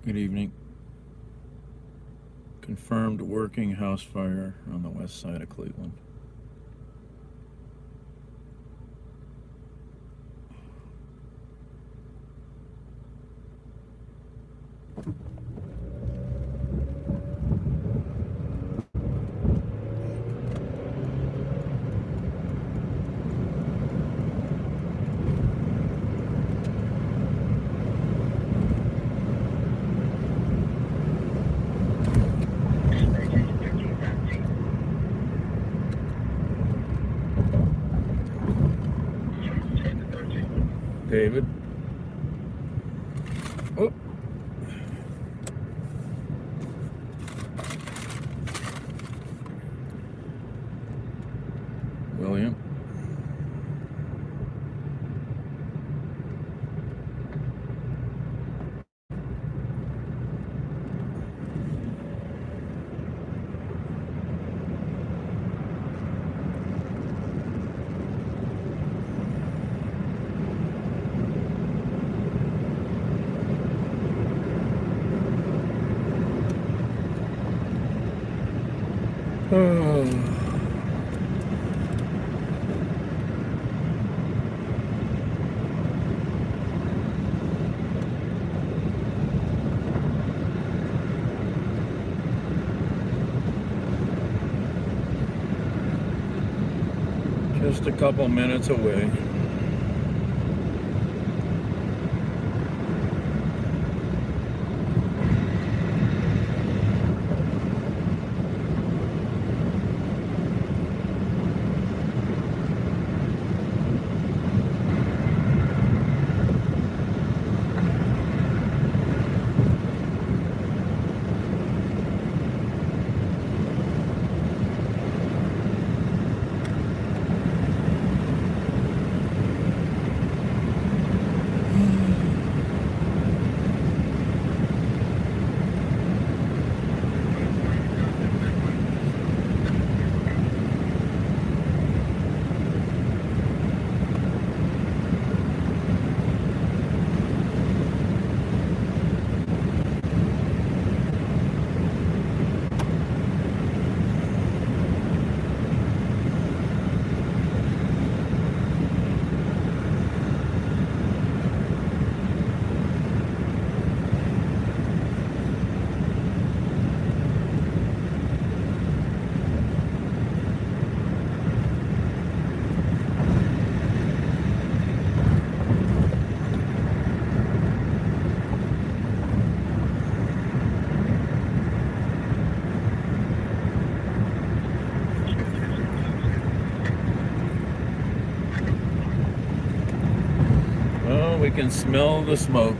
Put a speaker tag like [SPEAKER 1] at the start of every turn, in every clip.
[SPEAKER 1] Good evening. Confirmed working house fire on the west side of Cleveland. David. Oh. William. Oh. Just a couple minutes away. Well, we can smell the smoke.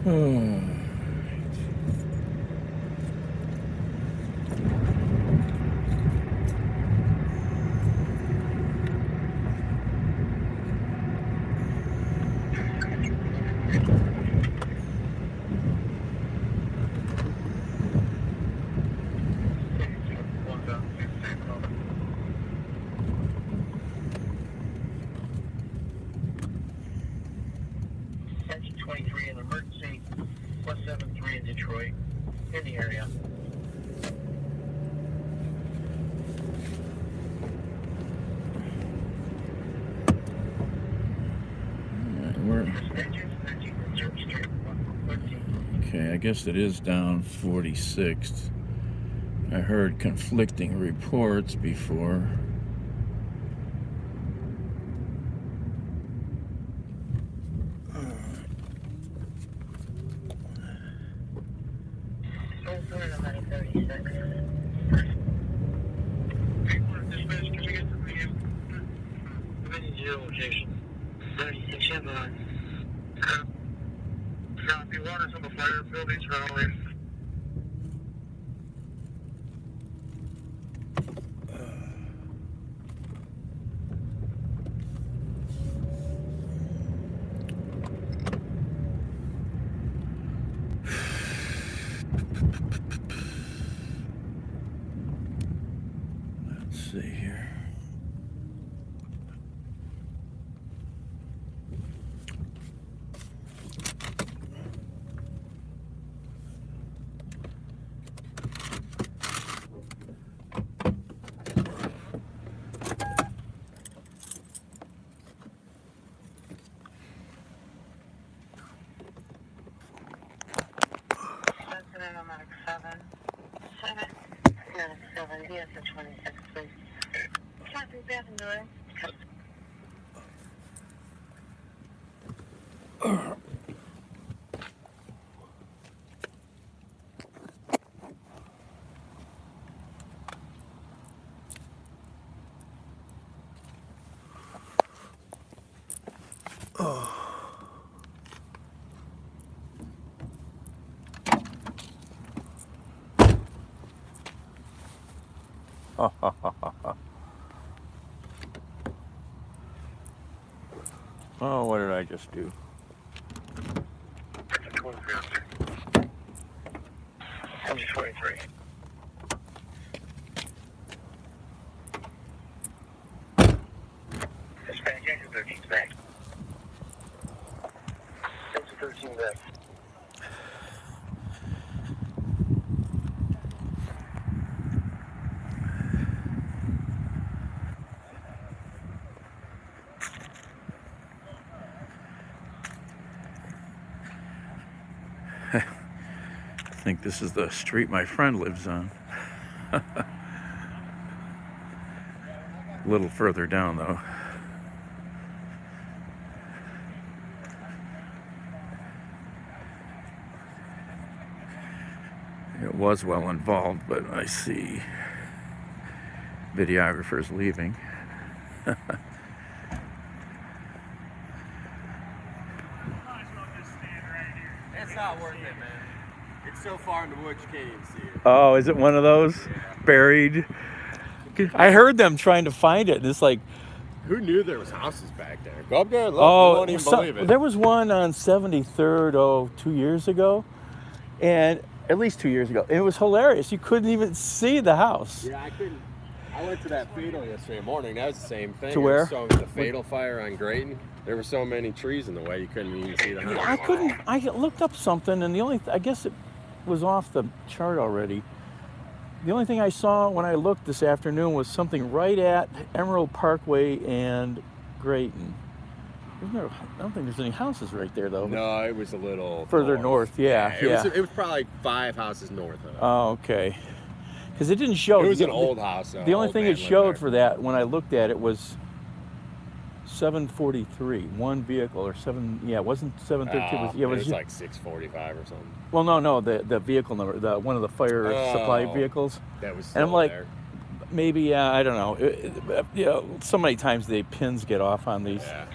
[SPEAKER 1] Oh.
[SPEAKER 2] Engine 23 in emergency, plus 73 in Detroit, in the area.
[SPEAKER 1] Okay, I guess it is down 46th. I heard conflicting reports before.
[SPEAKER 2] I'm 136. your location? 36 Chevron. Copy. Water's on the fire buildings runway.
[SPEAKER 1] Let's see here.
[SPEAKER 2] Automatic 7. 7. Automatic 7. Yes, at 26, please. Copy, passenger.
[SPEAKER 1] Oh, what did I just do?
[SPEAKER 2] 23. I'm 23. Dispatch, exit 13 back. Exit 13 back.
[SPEAKER 1] I think this is the street my friend lives on. A little further down, though. It was well involved, but I see videographers leaving.
[SPEAKER 3] It's not worth it, man. It's so far in the woods you can't even see it.
[SPEAKER 1] Oh, is it one of those? Buried? I heard them trying to find it, and it's like,
[SPEAKER 3] Who knew there was houses back there? Go up there and look. You
[SPEAKER 1] oh,
[SPEAKER 3] won't even believe it.
[SPEAKER 1] there was one on 73rd, 2 years ago, and at least 2 years ago. It was hilarious. You couldn't even see the house.
[SPEAKER 3] Yeah, I couldn't. I went to that fatal yesterday morning. That was the same thing.
[SPEAKER 1] To where?
[SPEAKER 3] So the fatal fire on Grayton. There were so many trees in the way you couldn't even see the house.
[SPEAKER 1] I couldn't. I looked up something, and the only I guess it was off the chart already. The only thing I saw when I looked this afternoon was something right at Emerald Parkway and Grayton. I don't think there's any houses right there, though.
[SPEAKER 3] No, it was a little
[SPEAKER 1] Further north, yeah.
[SPEAKER 3] It was probably 5 houses north of it.
[SPEAKER 1] Oh, okay. Because it didn't show.
[SPEAKER 3] It was an old house.
[SPEAKER 1] The only thing it showed for that when I looked at it was 743, one vehicle, or seven. Yeah, it wasn't 732.
[SPEAKER 3] It was like 645 or something.
[SPEAKER 1] Well, no, the vehicle number, one of the fire supply vehicles.
[SPEAKER 3] That was.
[SPEAKER 1] And I'm like,
[SPEAKER 3] there.
[SPEAKER 1] maybe I don't know. So many times the pins get off on these.
[SPEAKER 3] Yeah.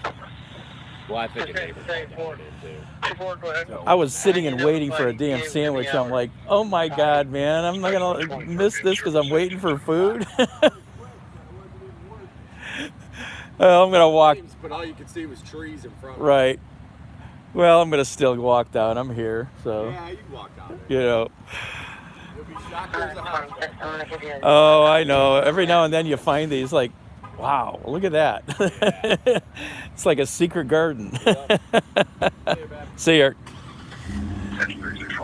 [SPEAKER 3] Well, I think it may be
[SPEAKER 2] Go ahead.
[SPEAKER 1] I was sitting and waiting for a damn sandwich. I'm like, oh my God, man, I'm not gonna miss this because I'm waiting for food. Well, I'm gonna walk.
[SPEAKER 3] But all you could see was trees in front.
[SPEAKER 1] Right. Well, I'm gonna still walk down. I'm here, so
[SPEAKER 3] Yeah, you can walk down
[SPEAKER 1] you
[SPEAKER 3] there.
[SPEAKER 1] know.
[SPEAKER 3] You'll be shocked there's a house.
[SPEAKER 1] Oh, I know. Every now and then you find these, like, wow, look at that. It's like a secret garden. See ya.
[SPEAKER 2] 36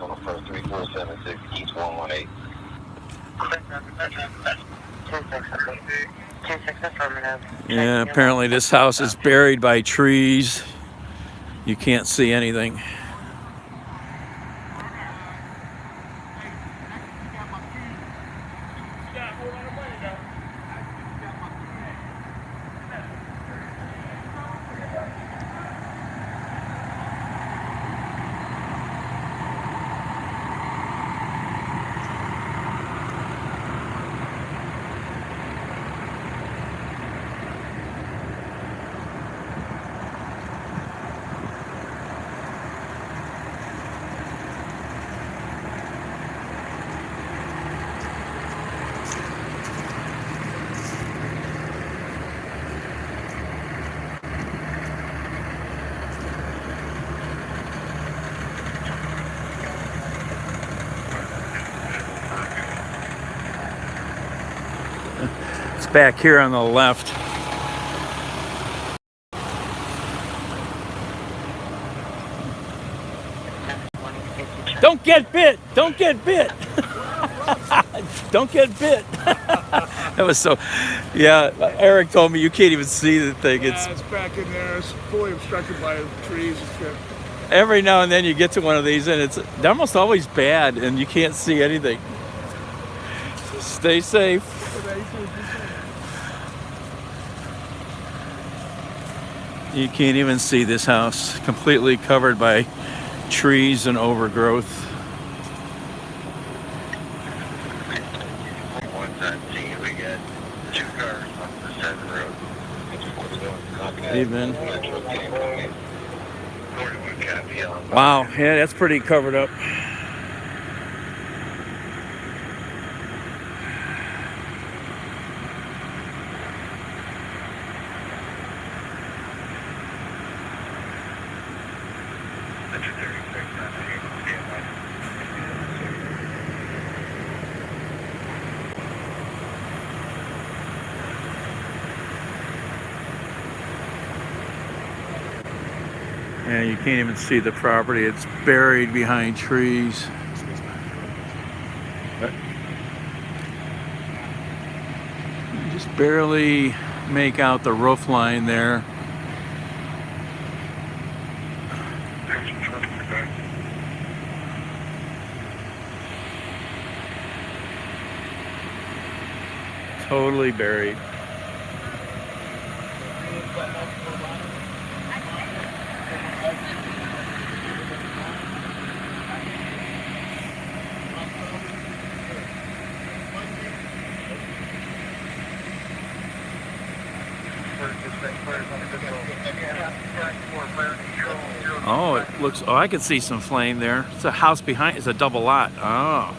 [SPEAKER 2] on the first 3476 East 118. 26 affirmative.
[SPEAKER 1] Yeah, apparently this house is buried by trees. You can't see anything. back here on the left. Don't get bit! Don't get bit! Don't get bit! That was so. Yeah, Eric told me you can't even see the thing.
[SPEAKER 4] Yeah, it's back in there. It's fully obstructed by trees and shit.
[SPEAKER 1] Every now and then you get to one of these, and they're almost always bad, and you can't see anything. Stay safe. You can't even see this house, completely covered by trees and overgrowth.
[SPEAKER 5] We got 2 cars on the side of the road.
[SPEAKER 1] Evening. Wow, yeah, that's pretty covered up. Yeah, you can't even see the property. It's buried behind trees. You just barely make out the roof line there. Totally buried. Oh, it looks. Oh, I can see some flame there. It's a house behind. It's a double lot. Oh,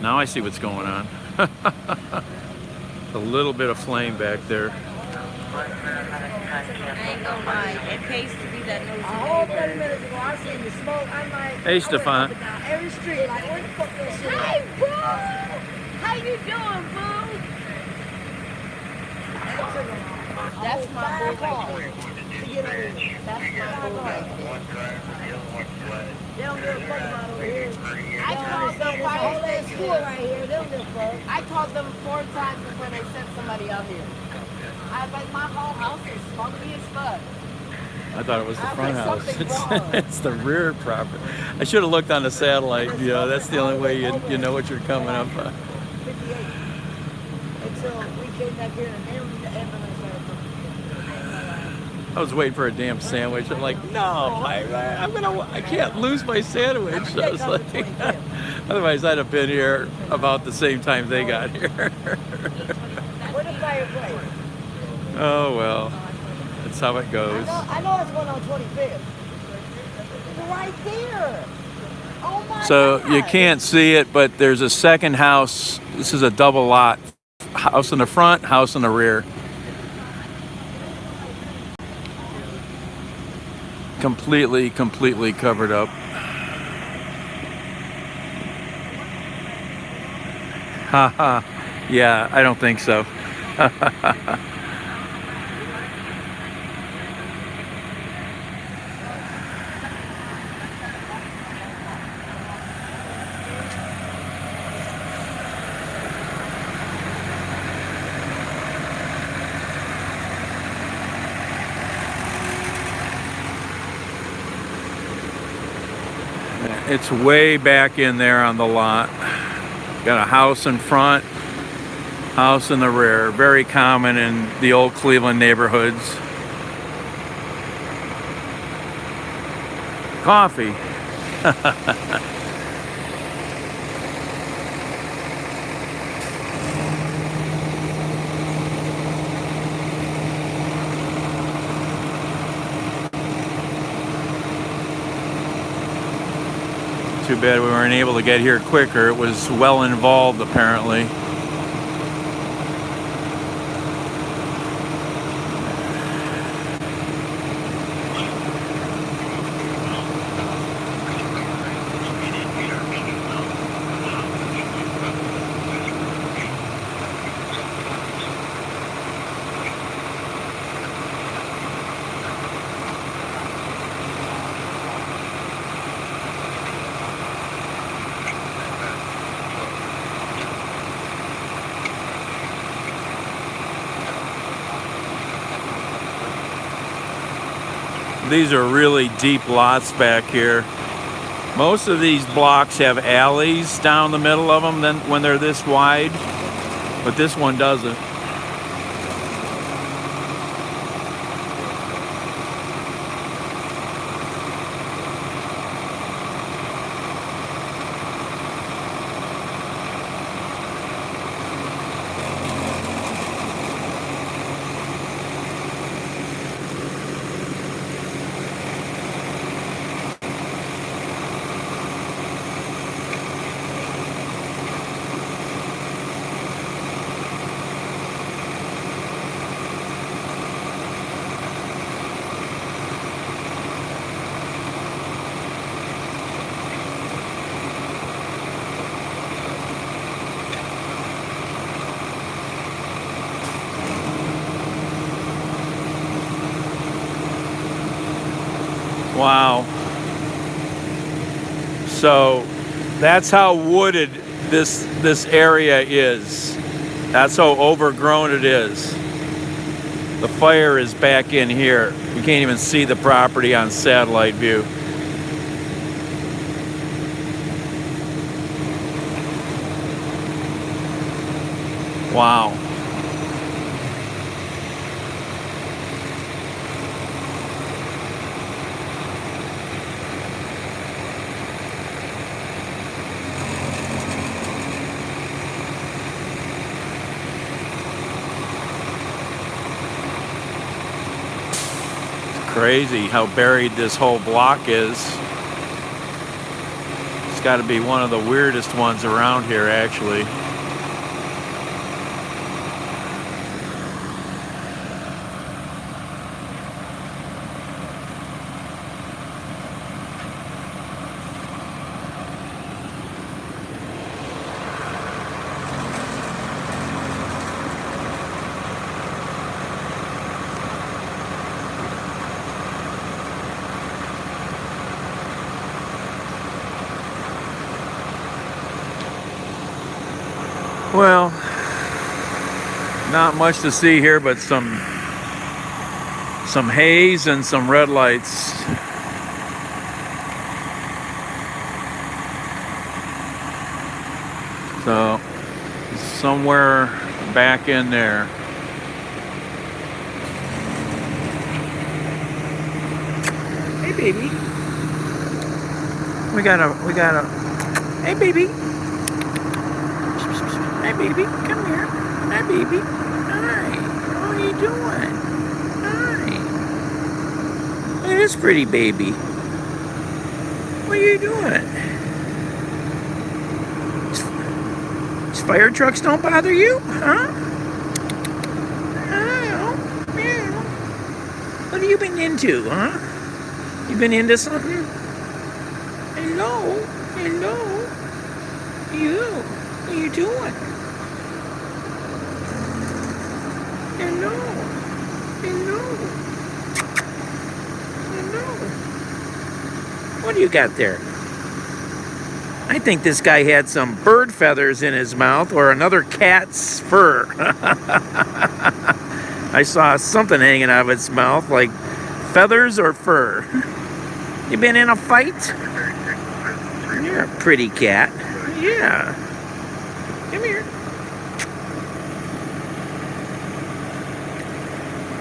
[SPEAKER 1] now I see what's going on. A little bit of flame back there.
[SPEAKER 6] I ain't gonna lie, it pays to be that nosy.
[SPEAKER 7] A whole 30 minutes ago, I seen the smoke. I'm like,
[SPEAKER 1] Hey, Stefan.
[SPEAKER 7] down every street, like, where the fuck this shit?
[SPEAKER 6] Hey, boo! How you doing, boo? That's my boy right there. That's my boy right there.
[SPEAKER 7] They don't give a fuck about over here.
[SPEAKER 6] I called them
[SPEAKER 7] This whole ass school right here, they don't give a fuck.
[SPEAKER 6] I called them 4 times before they sent somebody out here. I was like, my whole house is smoky as fuck.
[SPEAKER 1] I thought it was the
[SPEAKER 6] I
[SPEAKER 1] front
[SPEAKER 6] think
[SPEAKER 1] house.
[SPEAKER 6] something's wrong.
[SPEAKER 1] It's the rear property. I should have looked on the satellite. You know, that's the only way you know what you're coming up on.
[SPEAKER 7] 58. Until we came back here and then the ambulance started coming.
[SPEAKER 1] I was waiting for a damn sandwich. I'm like, no, I can't lose my sandwich. I was like, otherwise I'd have been here about the same time they got here.
[SPEAKER 7] Where the fireplace?
[SPEAKER 1] Oh well, that's how it goes.
[SPEAKER 7] I know it's one on 25th. Right there. Oh my
[SPEAKER 1] So
[SPEAKER 7] God.
[SPEAKER 1] you can't see it, but there's a second house. This is a double lot. House in the front, house in the rear. Completely covered up. Haha. Yeah, I don't think so. It's way back in there on the lot. Got a house in front, house in the rear. Very common in the old Cleveland neighborhoods. Coffee. Too bad we weren't able to get here quicker. It was well involved, apparently. these are really deep lots back here. Most of these blocks have alleys down the middle of them then when they're this wide, but this one doesn't. Wow. So that's how wooded this area is. That's how overgrown it is. The fire is back in here. You can't even see the property on satellite view. Wow. Crazy how buried this whole block is. It's got to be one of the weirdest ones around here, actually. Well, not much to see here, but some haze and some red lights. So, somewhere back in there. Hey, baby. We got a. Hey, baby. Hi, baby. Come here. Hi, baby. Hi. How are you doing? Hi. Look at this pretty baby. What are you doing? These fire trucks don't bother you? Huh? Oh, meow. What have you been into, huh? You been into something? Hello? Hello? You? What are you doing? Hello. Hello. Hello. What do you got there? I think this guy had some bird feathers in his mouth or another cat's fur. I saw something hanging out of its mouth, like feathers or fur. You been in a fight? You're a pretty cat. Yeah. Come here.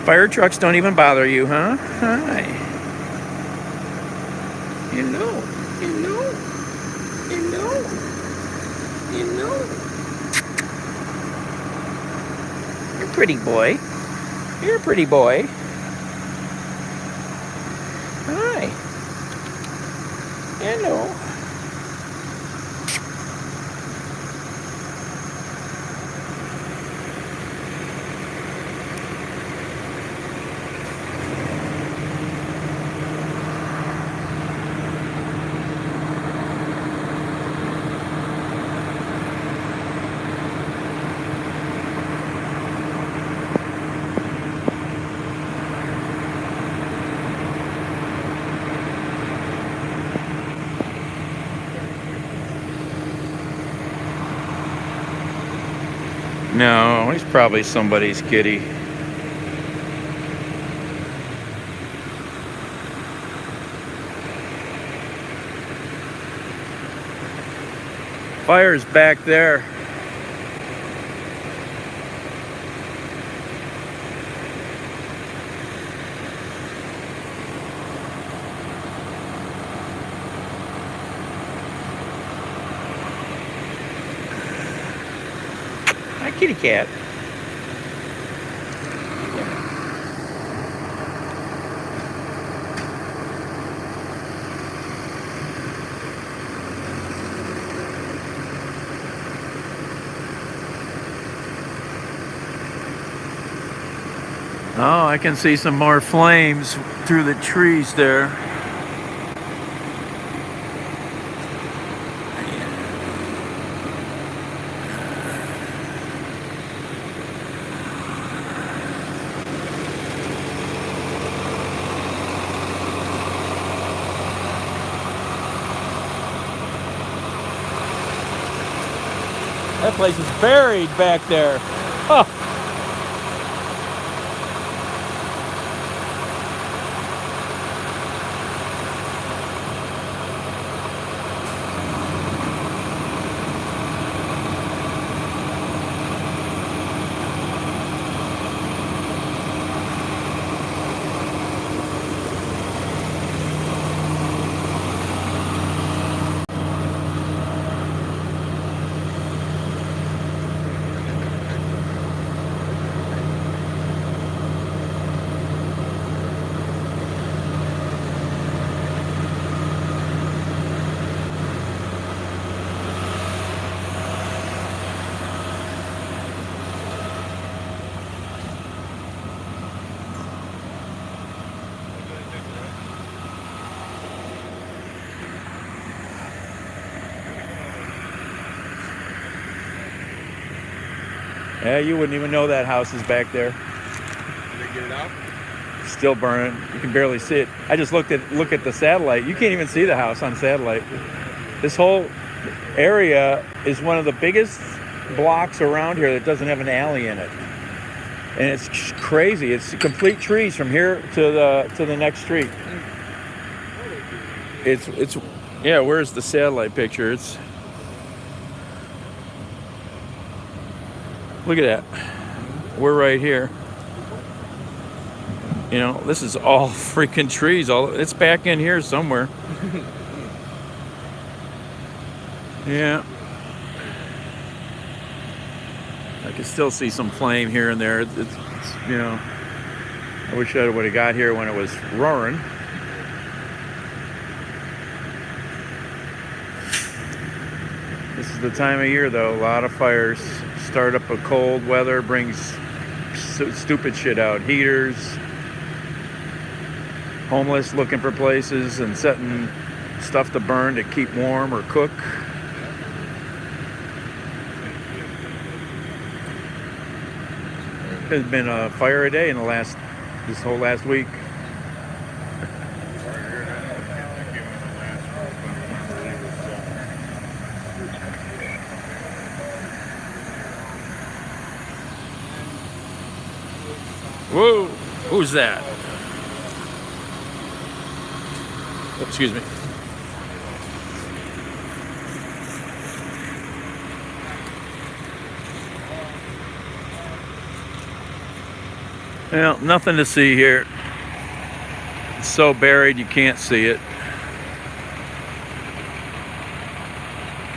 [SPEAKER 1] Fire trucks don't even bother you, huh? Hi. Hello. Hello. Hello. Hello. You're a pretty boy. You're a pretty boy. Hi. Hello. No, he's probably somebody's kitty. Fire's back there. Hi, kitty cat. Oh, I can see some more flames through the trees there. That place is buried back there. Oh. Yeah, you wouldn't even know that house is back there.
[SPEAKER 3] Did they get it out?
[SPEAKER 1] Still burning. You can barely see it. I just look at the satellite. You can't even see the house on satellite. This whole area is one of the biggest blocks around here that doesn't have an alley in it. And it's crazy. It's complete trees from here to the next street. It's yeah, where's the satellite picture? It's look at that. We're right here. You know, this is all freaking trees. It's back in here somewhere. Yeah. I can still see some flame here and there. It's you know, I wish I would have got here when it was roaring. This is the time of year, though. A lot of fires start up. A cold weather brings stupid shit out. Heaters, homeless looking for places and setting stuff to burn to keep warm or cook. There's been a fire a day in this whole last week. Whoa, who's that? Oh, excuse me. Well, nothing to see here. It's so buried you can't see it.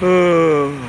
[SPEAKER 1] Oh.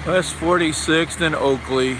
[SPEAKER 1] West 46th and Oakley.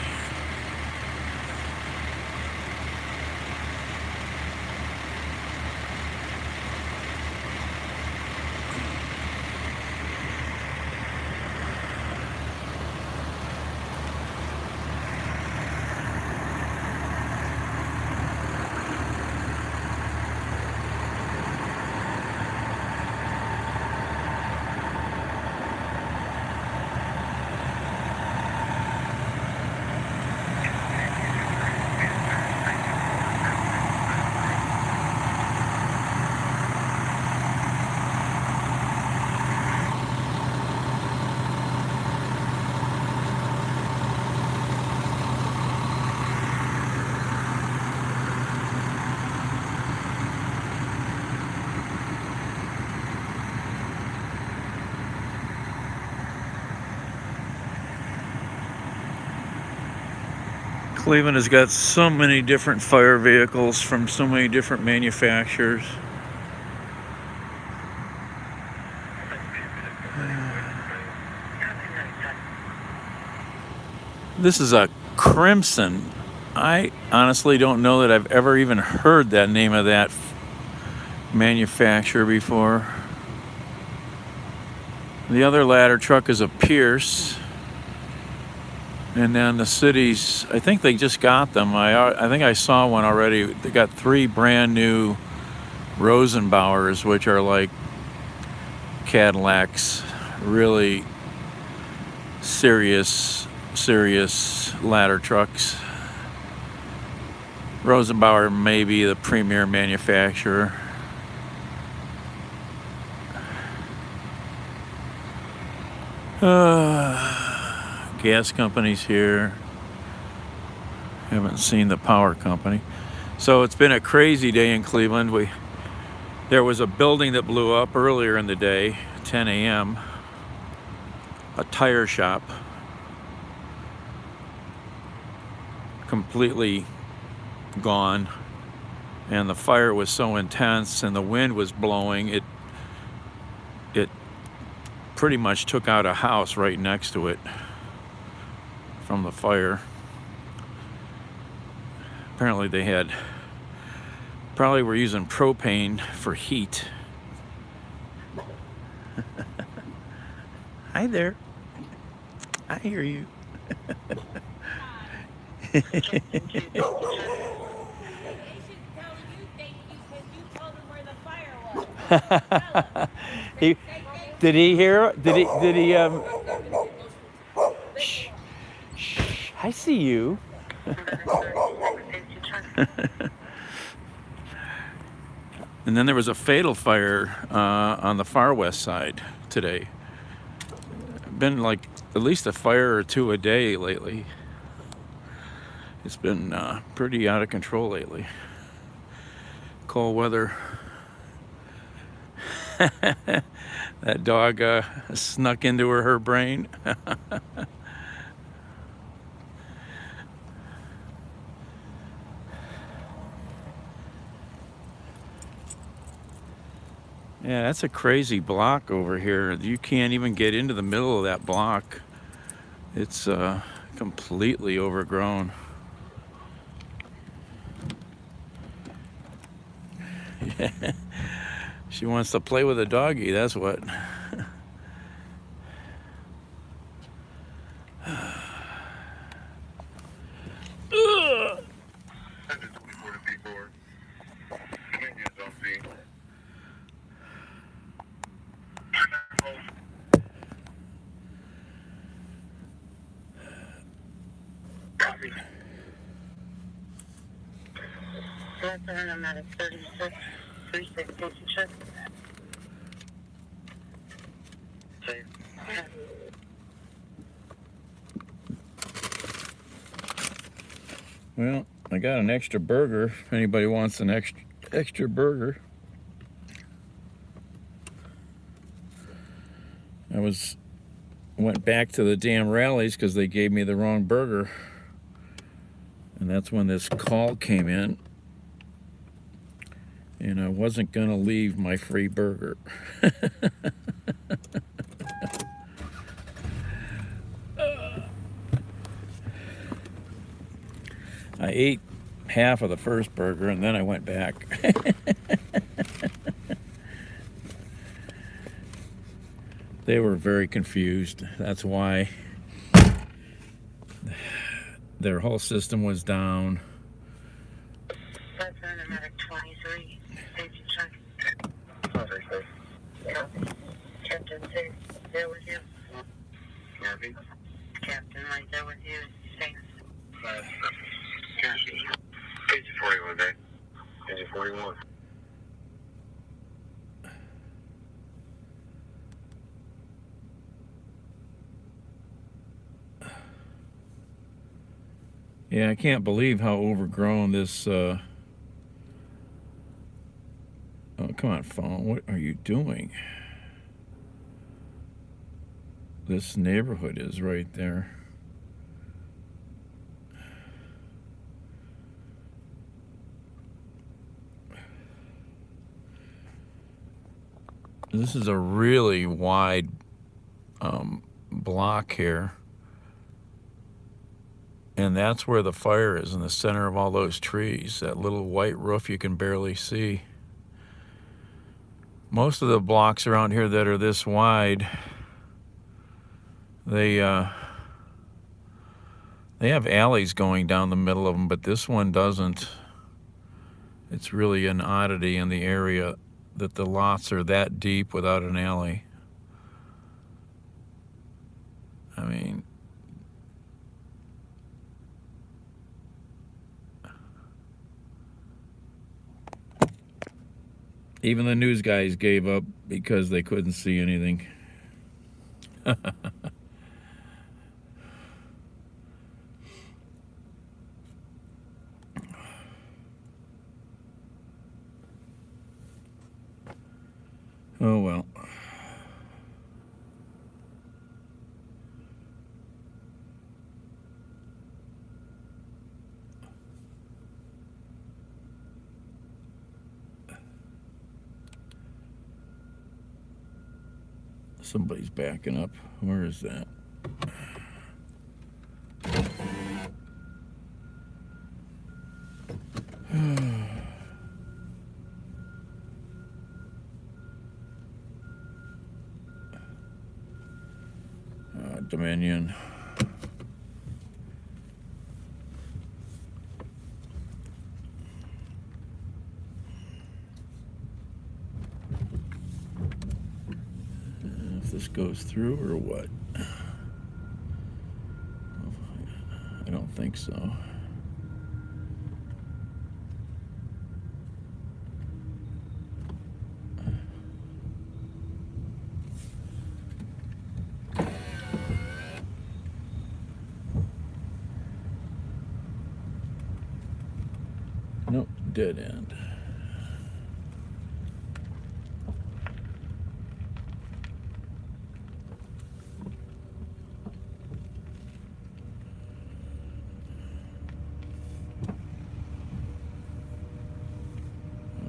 [SPEAKER 1] Cleveland has got so many different fire vehicles from so many different manufacturers. This is a Crimson. I honestly don't know that I've ever even heard that name of that manufacturer before. The other ladder truck is a Pierce. And then the cities, I think they just got them. I think I saw one already. They got 3 brand new Rosenbauers, which are like Cadillacs, really serious ladder trucks. Rosenbauer may be the premier manufacturer. Gas companies here. Haven't seen the power company. So it's been a crazy day in Cleveland. There was a building that blew up earlier in the day, 10 a.m. A tire shop. Completely gone. And the fire was so intense and the wind was blowing, it pretty much took out a house right next to it from the fire. Apparently they probably were using propane for heat. Hi there. I hear you. Did he hear? Did he shh, shh, I see you. And then there was a fatal fire on the far west side today. Been like at least a fire or 2 a day lately. It's been pretty out of control lately. Cold weather. That dog snuck into her brain. Yeah, that's a crazy block over here. You can't even get into the middle of that block. It's completely overgrown. She wants to play with a doggy, that's what.
[SPEAKER 2] I'm at a 36, 36 station check.
[SPEAKER 5] Safe.
[SPEAKER 1] Well, I got an extra burger. If anybody wants an extra burger. Went back to the damn rallies because they gave me the wrong burger. And that's when this call came in. And I wasn't gonna leave my free burger. I ate half of the first burger and then I went back. They were very confused. That's why their whole system was down.
[SPEAKER 2] That's another 23. Safety check. Yeah. Captain, safe. There with you.
[SPEAKER 5] Copy.
[SPEAKER 2] Captain, right there with you. Safe.
[SPEAKER 5] Page 41, babe. Page 41.
[SPEAKER 1] Yeah, I can't believe how overgrown this. Oh, come on, phone. What are you doing? This neighborhood is right there. This is a really wide block here. And that's where the fire is, in the center of all those trees. That little white roof you can barely see. Most of the blocks around here that are this wide, they have alleys going down the middle of them, but this one doesn't. It's really an oddity in the area that the lots are that deep without an alley. I mean, even the news guys gave up because they couldn't see anything. Oh well. Somebody's backing up. Where is that? Dominion. If this goes through or what? I don't think so. Nope, dead end.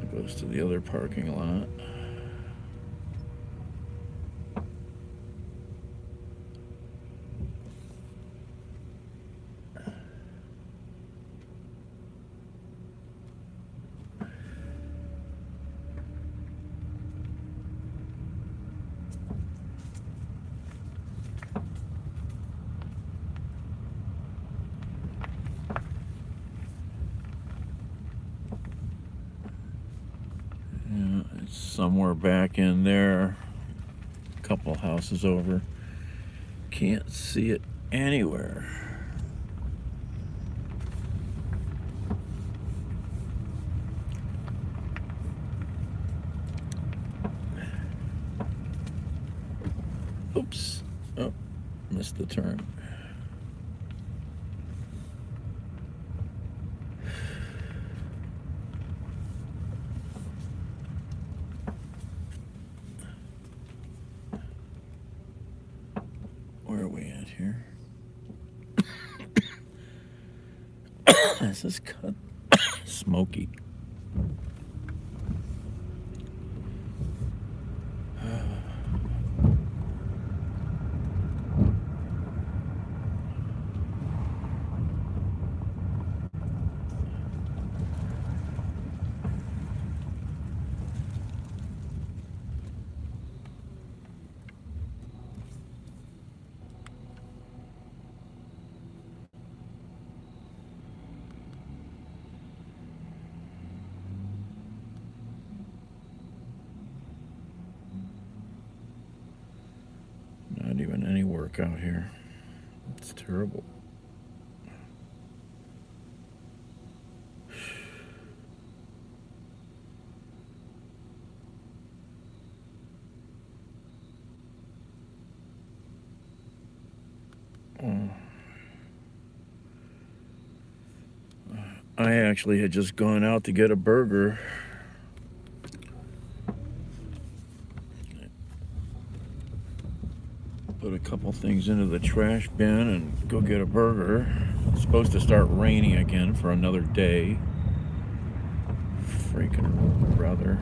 [SPEAKER 1] It goes to the other parking lot. Yeah, it's somewhere back in there, a couple houses over. Can't see it anywhere. Oops. Oh, missed the turn. Where are we at here? This is cut smoky. even any work out here. It's terrible. I actually had just gone out to get a burger. Put a couple things into the trash bin and go get a burger. It's supposed to start raining again for another day. Freaking brother.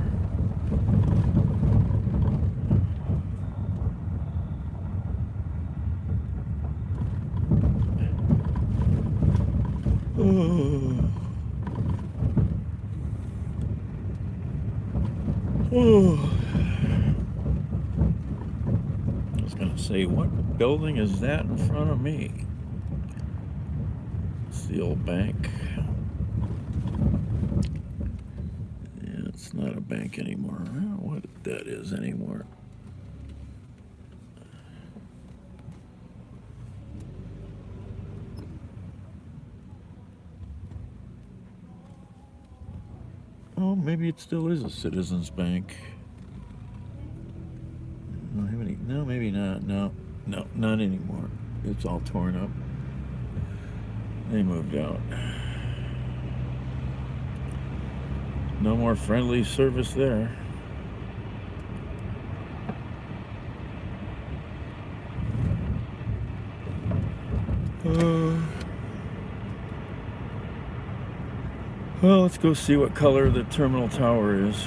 [SPEAKER 1] I was gonna say, what building is that in front of me? It's the old bank. Yeah, it's not a bank anymore. I don't know what that is anymore. Oh, maybe it still is a Citizens Bank. No, maybe not. No, not anymore. It's all torn up. They moved out. No more friendly service there. Well, let's go see what color the terminal tower is.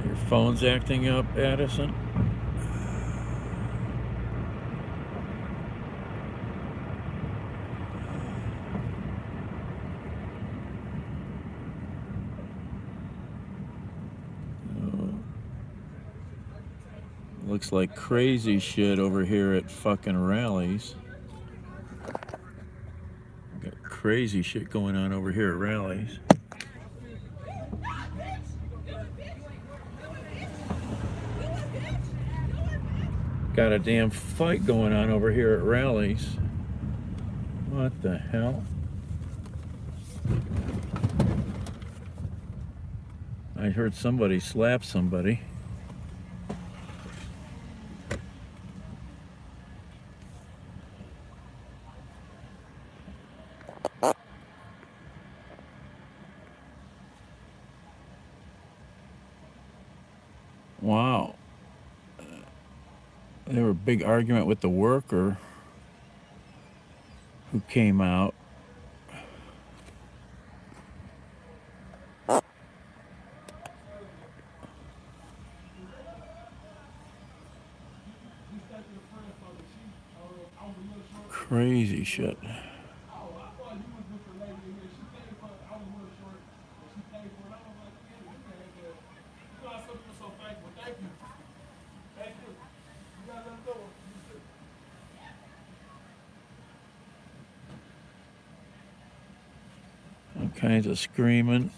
[SPEAKER 1] Your phone's acting up, Addison? Looks like crazy shit over here at fucking rallies. Got crazy shit going on over here at rallies. Got a damn fight going on over here at rallies. What the hell? I heard somebody slap somebody. Wow. There were a big argument with the worker who came out. Crazy shit. All kinds of screaming.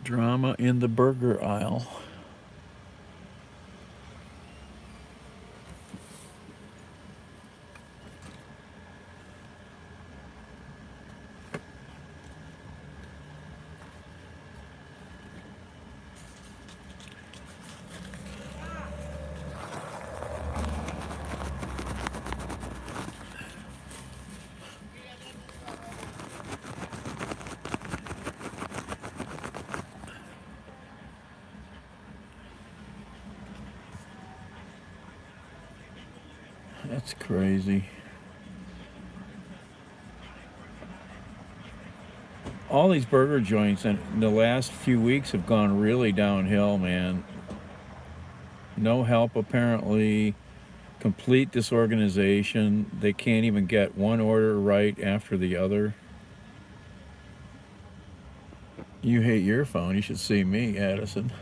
[SPEAKER 1] Drama in the burger aisle. That's crazy. All these burger joints in the last few weeks have gone really downhill, man. No help, apparently. Complete disorganization. They can't even get one order right after the other. You hate your phone. You should see me, Addison.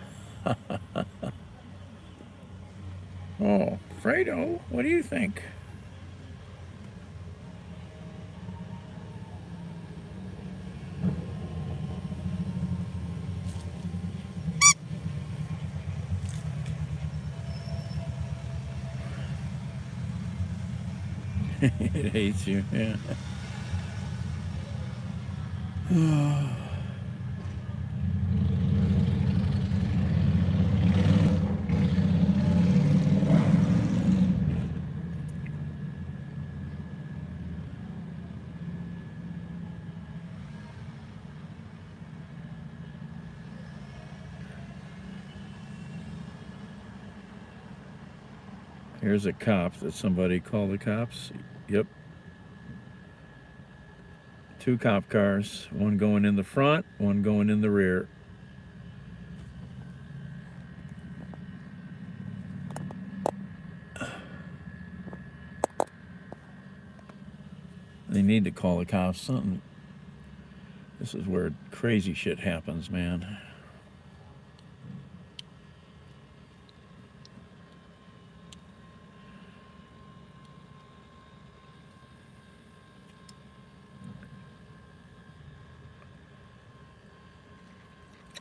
[SPEAKER 1] Oh, Fredo, what do you think? It hates you, yeah. Here's a cop that somebody called the cops. Yep. 2 cop cars, one going in the front, one going in the rear. They need to call the cops. Something. This is where crazy shit happens, man.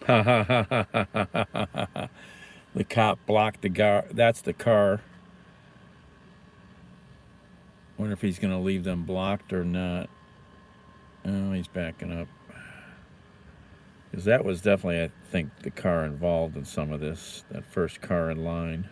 [SPEAKER 1] Ha ha ha ha ha ha ha ha. The cop blocked the car. That's the car. Wonder if he's gonna leave them blocked or not. Oh, he's backing up. Because that was definitely, I think, the car involved in some of this. That first car in line.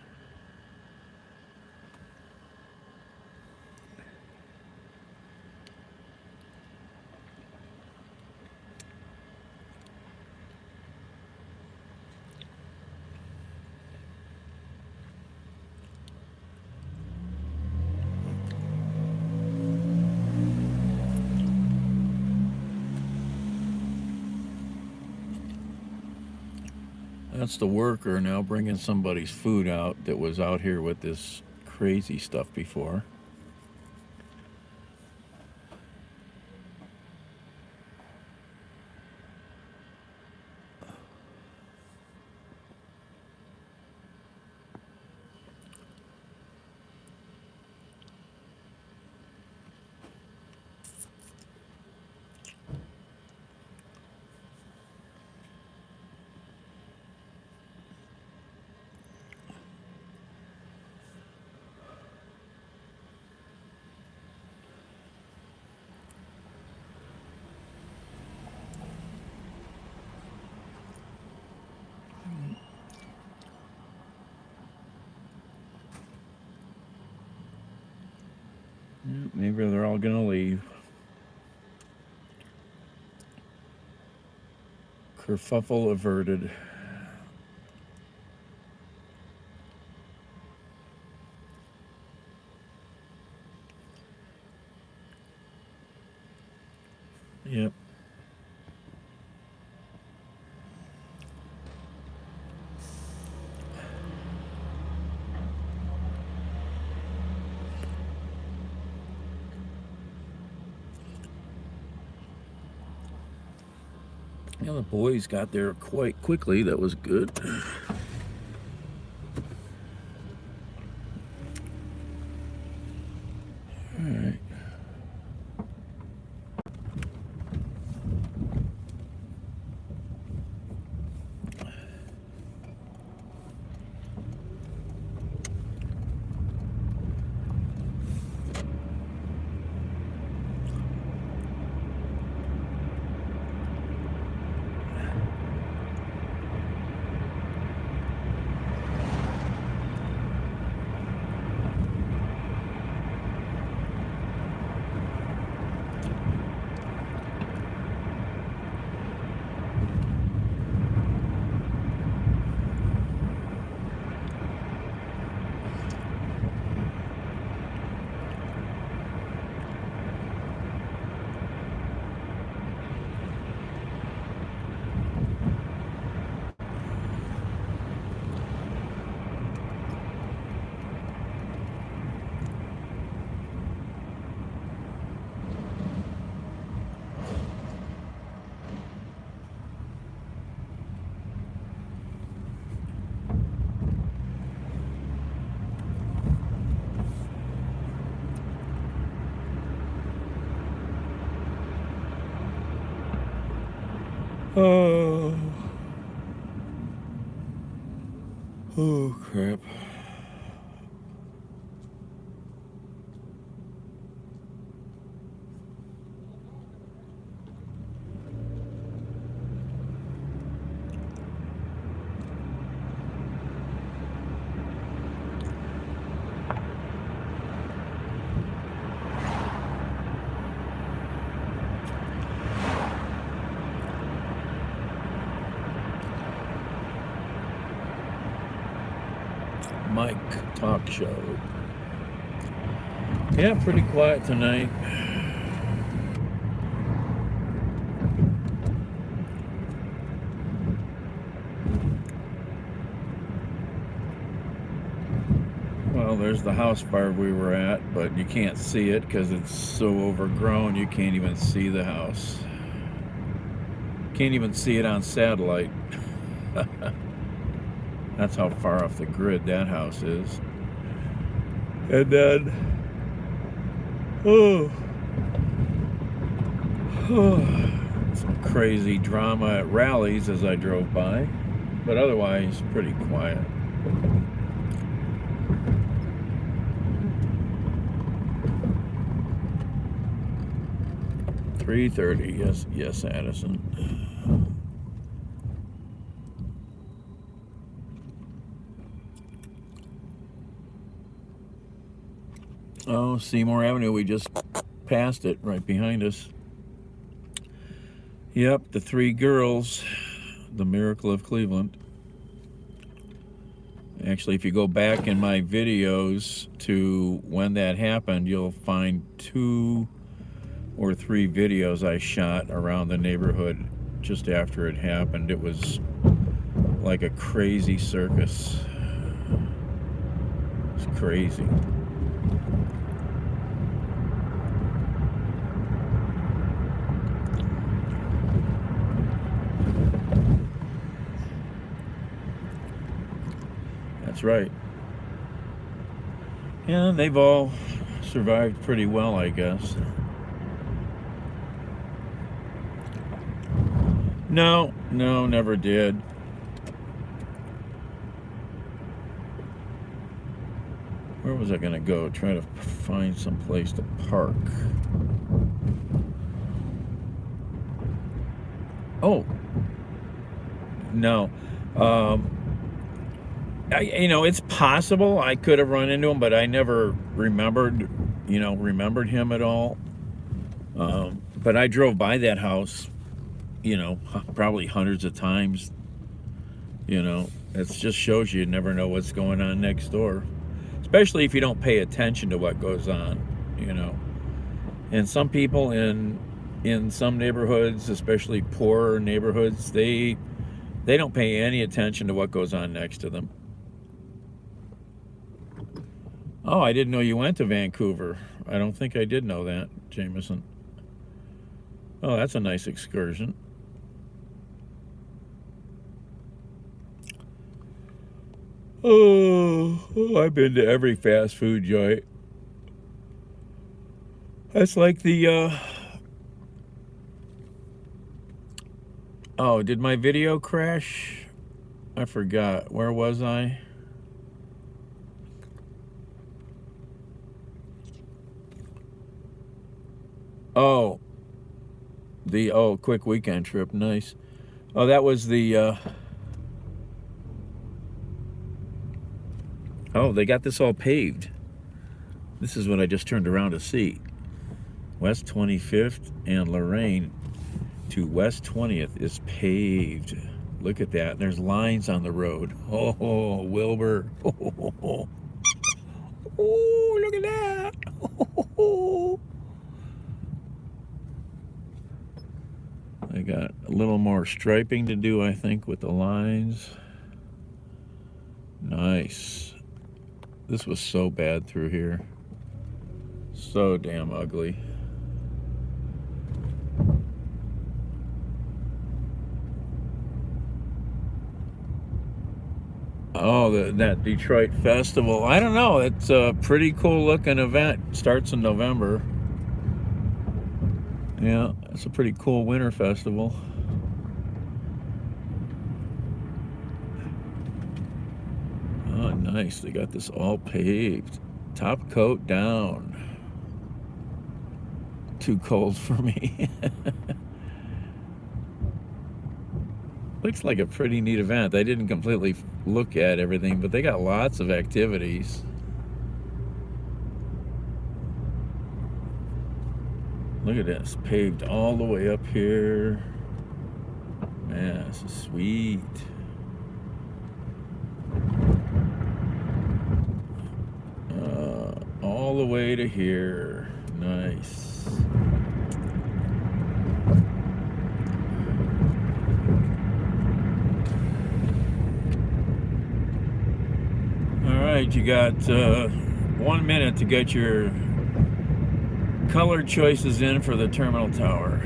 [SPEAKER 1] That's the worker now bringing somebody's food out that was out here with this crazy stuff before. Maybe they're all gonna leave. Kerfuffle averted. Yep. Yeah, the boys got there quite quickly. That was good. All right. Oh. Oh, crap. Mike Talk Show. Yeah, pretty quiet tonight. Well, there's the house fire we were at, but you can't see it because it's so overgrown you can't even see the house. Can't even see it on satellite. That's how far off the grid that house is. And then, some crazy drama at rallies as I drove by, but otherwise pretty quiet. $3:30, yes, Addison. Oh, Seymour Avenue, we just passed it right behind us. Yep, the three girls, the miracle of Cleveland. Actually, if you go back in my videos to when that happened, you'll find 2 or 3 videos I shot around the neighborhood just after it happened. It was like a crazy circus. It's crazy. That's right. Yeah, they've all survived pretty well, I guess. No, never did. Where was I gonna go? Try to find some place to park. Oh, no. It's possible I could have run into him, but I never remembered him at all. But I drove by that house, probably hundreds of times. It just shows you never know what's going on next door, especially if you don't pay attention to what goes on, And some people in some neighborhoods, especially poorer neighborhoods, they don't pay any attention to what goes on next to them. Oh, I didn't know you went to Vancouver. I don't think I did know that, Jameson. Oh, that's a nice excursion. Oh, I've been to every fast food joint. That's like the, Oh, did my video crash? I forgot. Where was I? Oh, quick weekend trip, nice. Oh, that was the, oh, they got this all paved. This is what I just turned around to see. West 25th and Lorraine to West 20th is paved. Look at that. There's lines on the road. Oh, Wilbur. Oh, look at that. I got a little more striping to do, I think, with the lines. Nice. This was so bad through here. So damn ugly. Oh, that Detroit Festival. I don't know. It's a pretty cool looking event. Starts in November. Yeah, it's a pretty cool winter festival. Nice. They got this all paved. Top coat down. Too cold for me. Looks like a pretty neat event. I didn't completely look at everything, but they got lots of activities. Look at this, paved all the way up here. Man, this is sweet. All the way to here. Nice. All right, you got 1 minute to get your color choices in for the terminal tower.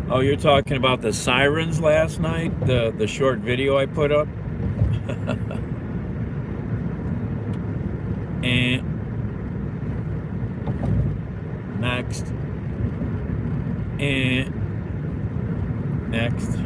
[SPEAKER 1] Oh, you're talking about the sirens last night? The short video I put up? And next. And next.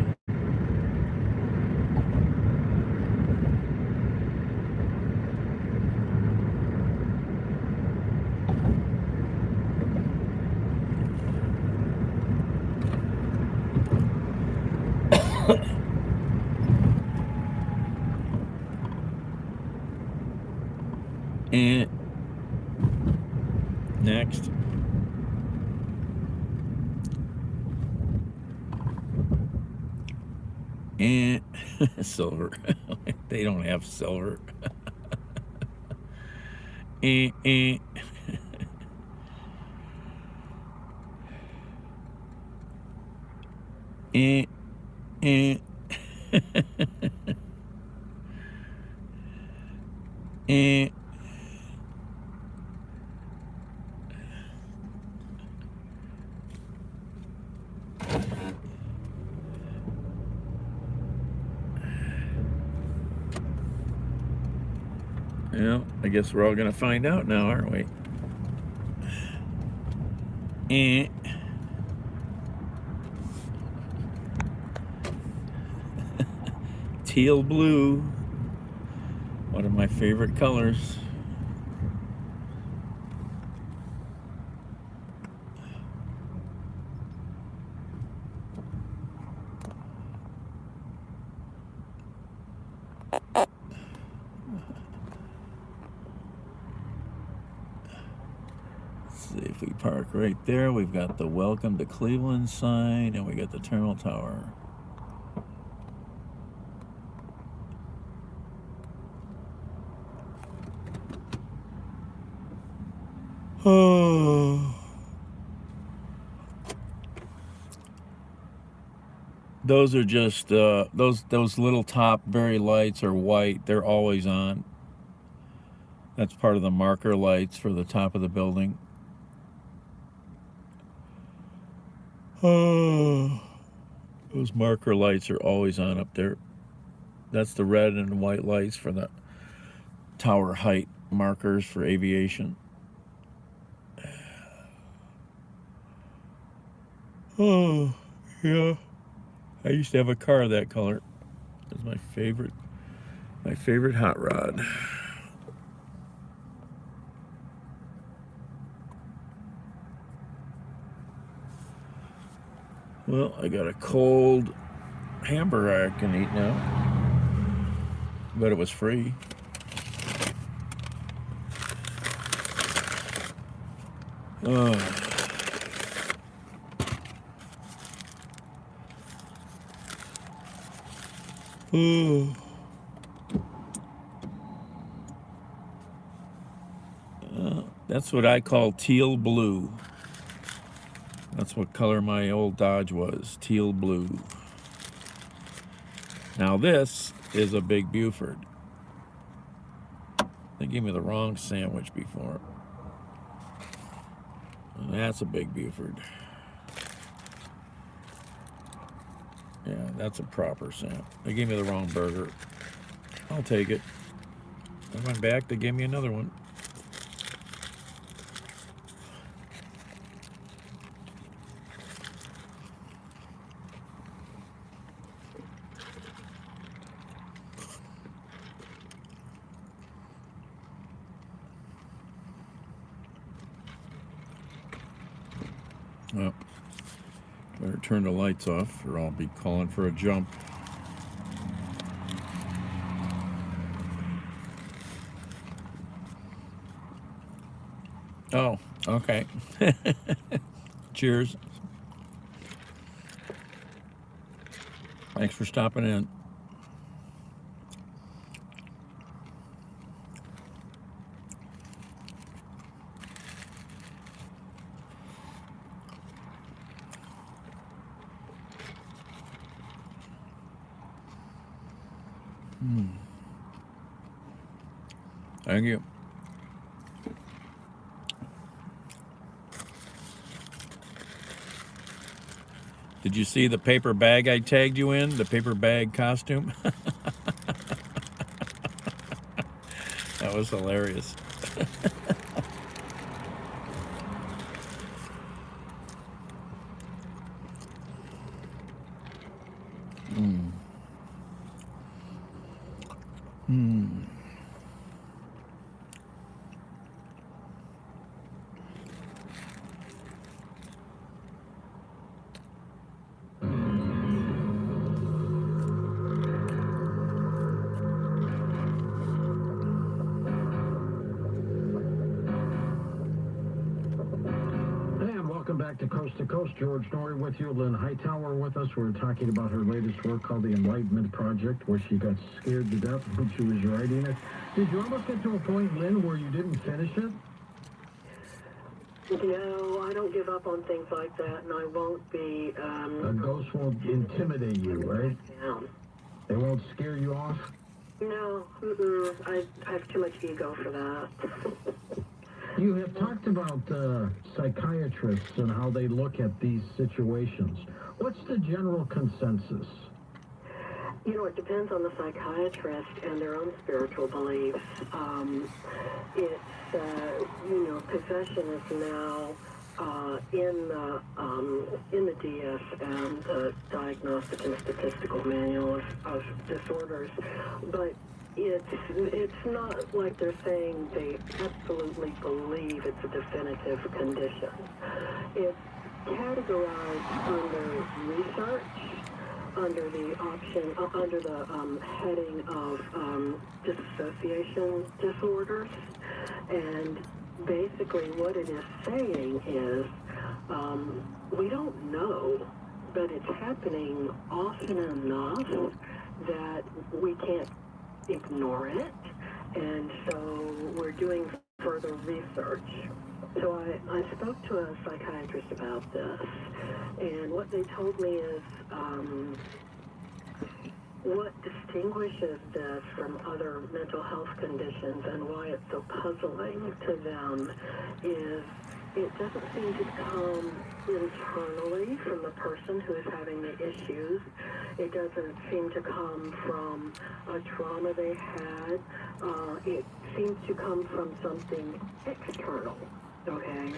[SPEAKER 1] And next. And silver. They don't have silver. And and and and well, I guess we're all gonna find out now, aren't we? And teal blue, one of my favorite colors. See if we park right there. We've got the Welcome to Cleveland sign, and we got the terminal tower. Oh. Those are just those little top berry lights are white. They're always on. That's part of the marker lights for the top of the building. Oh, those marker lights are always on up there. That's the red and white lights for the tower height markers for aviation. Oh, yeah. I used to have a car that color. It was my favorite hot rod. Well, I got a cold hamburger I can eat now, but it was free. Oh. Oh. That's what I call teal blue. That's what color my old Dodge was, teal blue. Now this is a Big Buford. They gave me the wrong sandwich before. And that's a Big Buford. Yeah, that's a proper sandwich. They gave me the wrong burger. I'll take it. I went back, they gave me another one. Well, better turn the lights off or I'll be calling for a jump. Oh, okay. Cheers. Thanks for stopping in. Thank you. Did you see the paper bag I tagged you in? The paper bag costume? That was hilarious.
[SPEAKER 8] Back to Coast, George Norrie with you, Lynn Hightower with us. We're talking about her latest work called The Enlightenment Project, where she got scared to death when she was writing it. Did you almost get to a point, Lynn, where you didn't finish it?
[SPEAKER 2] No, I don't give up on things like that, and I won't be.
[SPEAKER 8] A ghost won't intimidate you, right?
[SPEAKER 2] Down.
[SPEAKER 8] They won't scare you off?
[SPEAKER 2] No, I have too much ego for that.
[SPEAKER 8] You have talked about psychiatrists and how they look at these situations. What's the general consensus?
[SPEAKER 2] You know, it depends on the psychiatrist and their own spiritual beliefs. Possession is now in the DSM, the Diagnostic and Statistical Manual of Disorders, but it's not like they're saying they absolutely believe it's a definitive condition. It's categorized under research, under the option, under the heading of dissociation disorders, and basically what it is saying is we don't know, but it's happening often enough that we can't ignore it, and so we're doing further research. So I spoke to a psychiatrist about this, and what they told me is what distinguishes this from other mental health conditions and why it's so puzzling to them is it doesn't seem to come internally from the person who is having the issues. It doesn't seem to come from a trauma they had. It seems to come from something external, okay?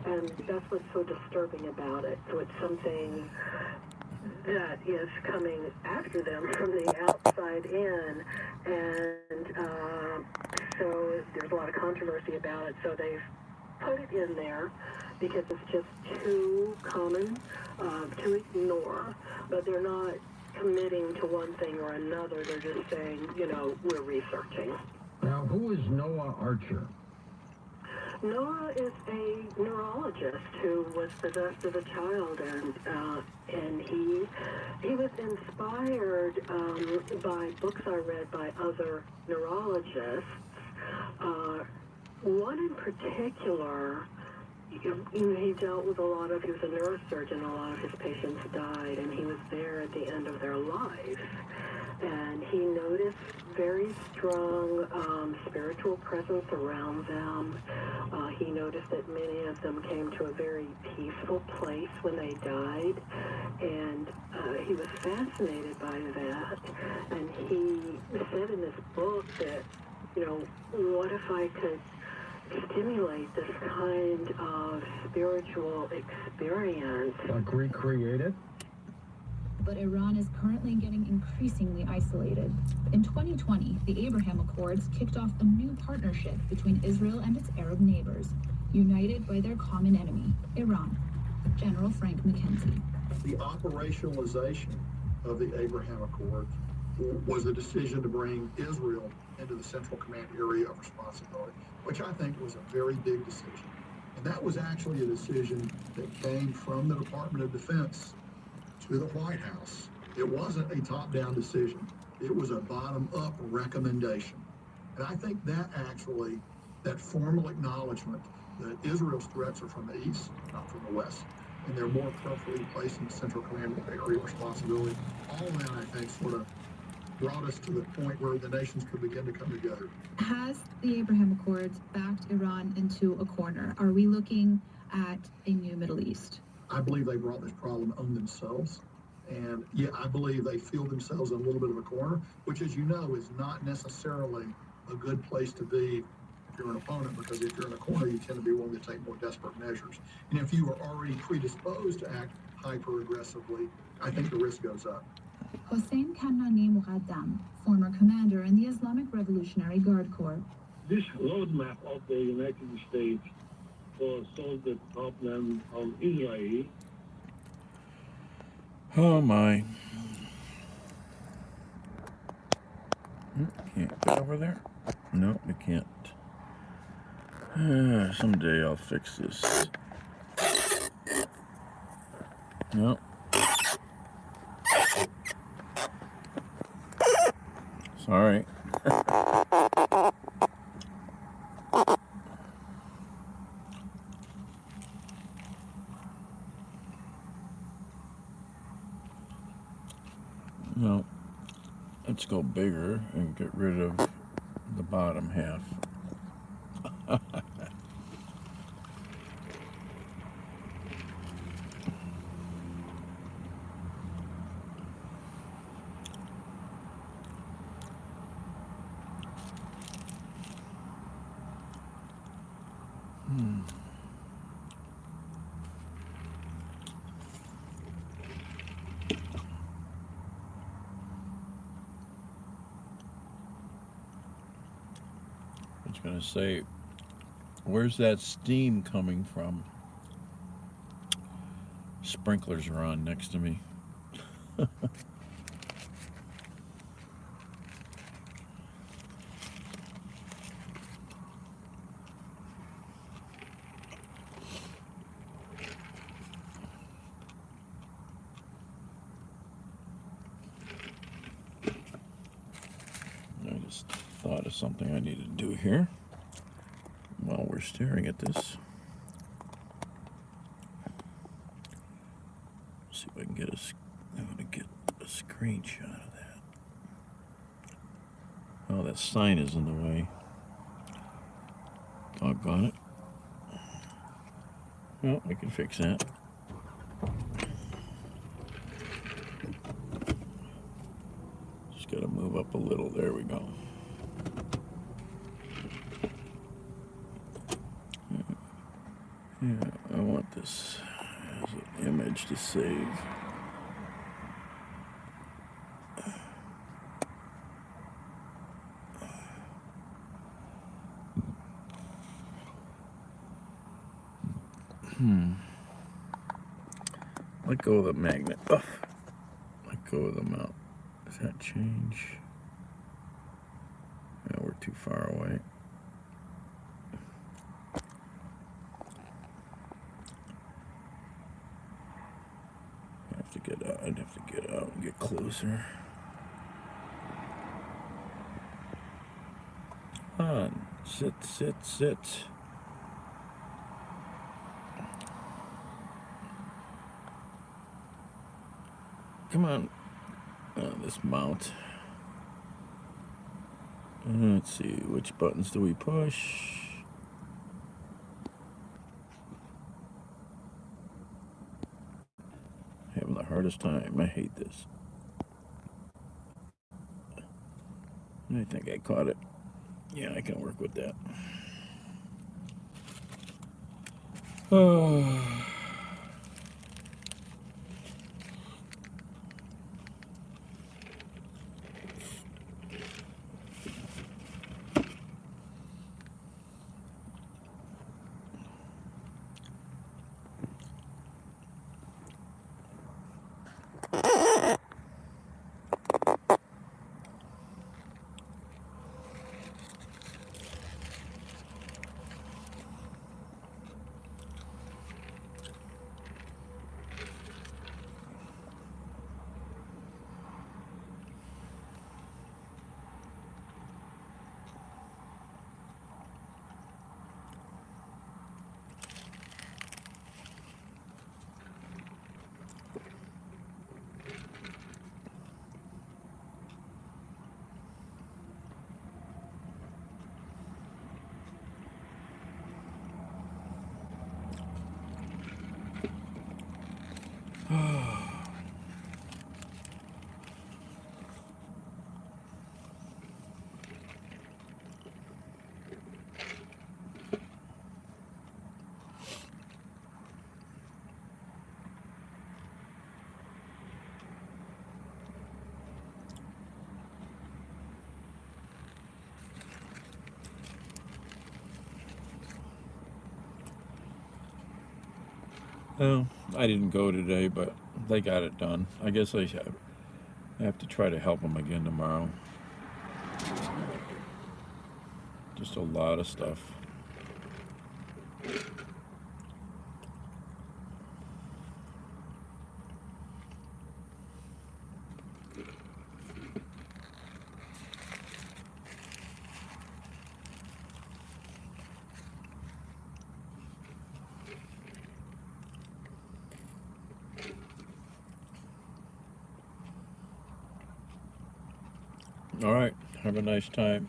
[SPEAKER 2] And that's what's so disturbing about it. So it's something that is coming after them from the outside in, and so there's a lot of controversy about it. So they've put it in there because it's just too common to ignore, but they're not committing to one thing or another. They're just saying, we're researching.
[SPEAKER 8] Now, who is Noah Archer?
[SPEAKER 2] Noah is a neurologist who was possessed as a child, and he was inspired by books I read by other neurologists. One in particular, he dealt with he was a neurosurgeon, a lot of his patients died, and he was there at the end of their lives. And he noticed very strong spiritual presence around them. He noticed that many of them came to a very peaceful place when they died, and he was fascinated by that. And he said in this book that, what if I could stimulate this kind of spiritual experience?
[SPEAKER 8] Like recreate it?
[SPEAKER 9] But Iran is currently getting increasingly isolated. In 2020, the Abraham Accords kicked off a new partnership between Israel and its Arab neighbors, united by their common enemy, Iran. General Frank McKenzie.
[SPEAKER 10] The operationalization of the Abraham Accords was the decision to bring Israel into the Central Command area of responsibility, which I think was a very big decision. And that was actually a decision that came from the Department of Defense to the White House. It wasn't a top-down decision. It was a bottom-up recommendation. And I think that actually, that formal acknowledgement that Israel's threats are from the east, not from the west, and they're more appropriately placed in the Central Command area of responsibility, all of that, I think, sort of brought us to the point where the nations could begin to come together.
[SPEAKER 9] Has the Abraham Accords backed Iran into a corner? Are we looking at a new Middle East?
[SPEAKER 10] I believe they brought this problem on themselves. And yeah, I believe they feel themselves in a little bit of a corner, which, as you know, is not necessarily a good place to be if you're an opponent, because if you're in a corner, you tend to be willing to take more desperate measures. And if you are already predisposed to act hyper-aggressively, I think the risk goes up.
[SPEAKER 9] Hossein Kanani Muqaddam, former commander in the Islamic Revolutionary Guard Corps.
[SPEAKER 8] This roadmap of the United States to solve the problem of Israel.
[SPEAKER 1] Oh my. Can't get over there? No, we can't. Someday I'll fix this. No. Sorry. No. Let's go bigger and get rid of the bottom half. I was going to say, where's that steam coming from? Sprinklers are on next to me. I just thought of something I need to do here while we're staring at this. See if I can get I'm going to get a screenshot of that. Oh, that sign is in the way. Doggone it. Well, we can fix that. Just got to move up a little. There we go. Yeah, I want this as an image to save. Let go of the magnet. Oh, let go of the mount. Does that change? Yeah, we're too far away. I'd have to get out and get closer. Come on, sit. Come on. This mount. Let's see, which buttons do we push? Having the hardest time. I hate this. I think I caught it. Yeah, I can work with that. Oh. Well, I didn't go today, but they got it done. I guess I have to try to help them again tomorrow. Just a lot of stuff. All right, have a nice time.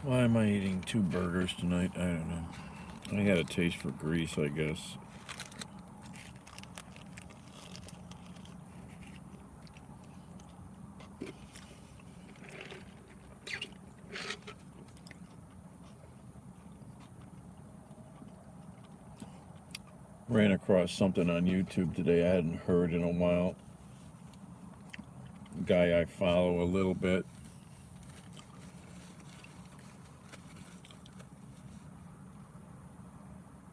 [SPEAKER 1] Why am I eating 2 burgers tonight? I don't know. I had a taste for grease, I guess. Ran across something on YouTube today I hadn't heard in a while. A guy I follow a little bit.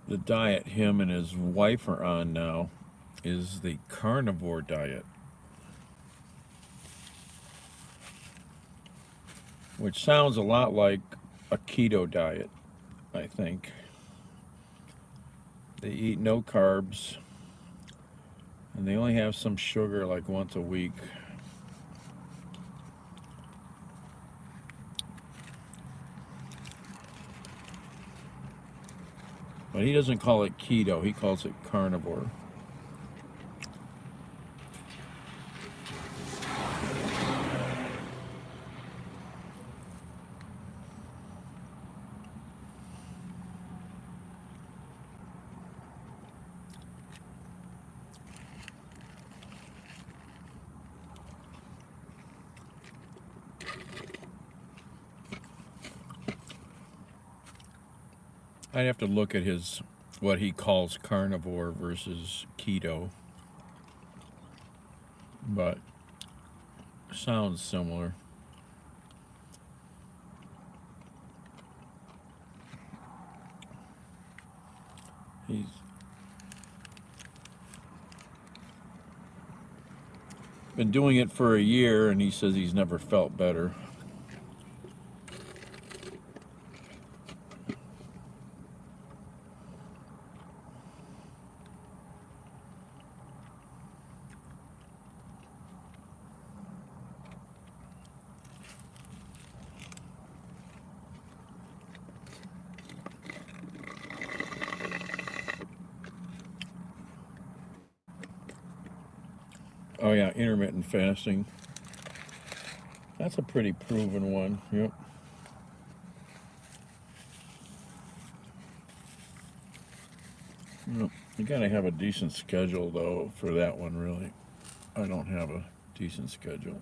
[SPEAKER 1] The diet him and his wife are on now is the carnivore diet, which sounds a lot like a keto diet, I think. They eat no carbs, and they only have some sugar like once a week. But he doesn't call it keto, he calls it carnivore. I'd have to look at his, what he calls carnivore versus keto, but sounds similar. He's been doing it for a year, and he says he's never felt better. Oh yeah, intermittent fasting. That's a pretty proven one. Yep. Yep. You gotta have a decent schedule though for that one, really. I don't have a decent schedule.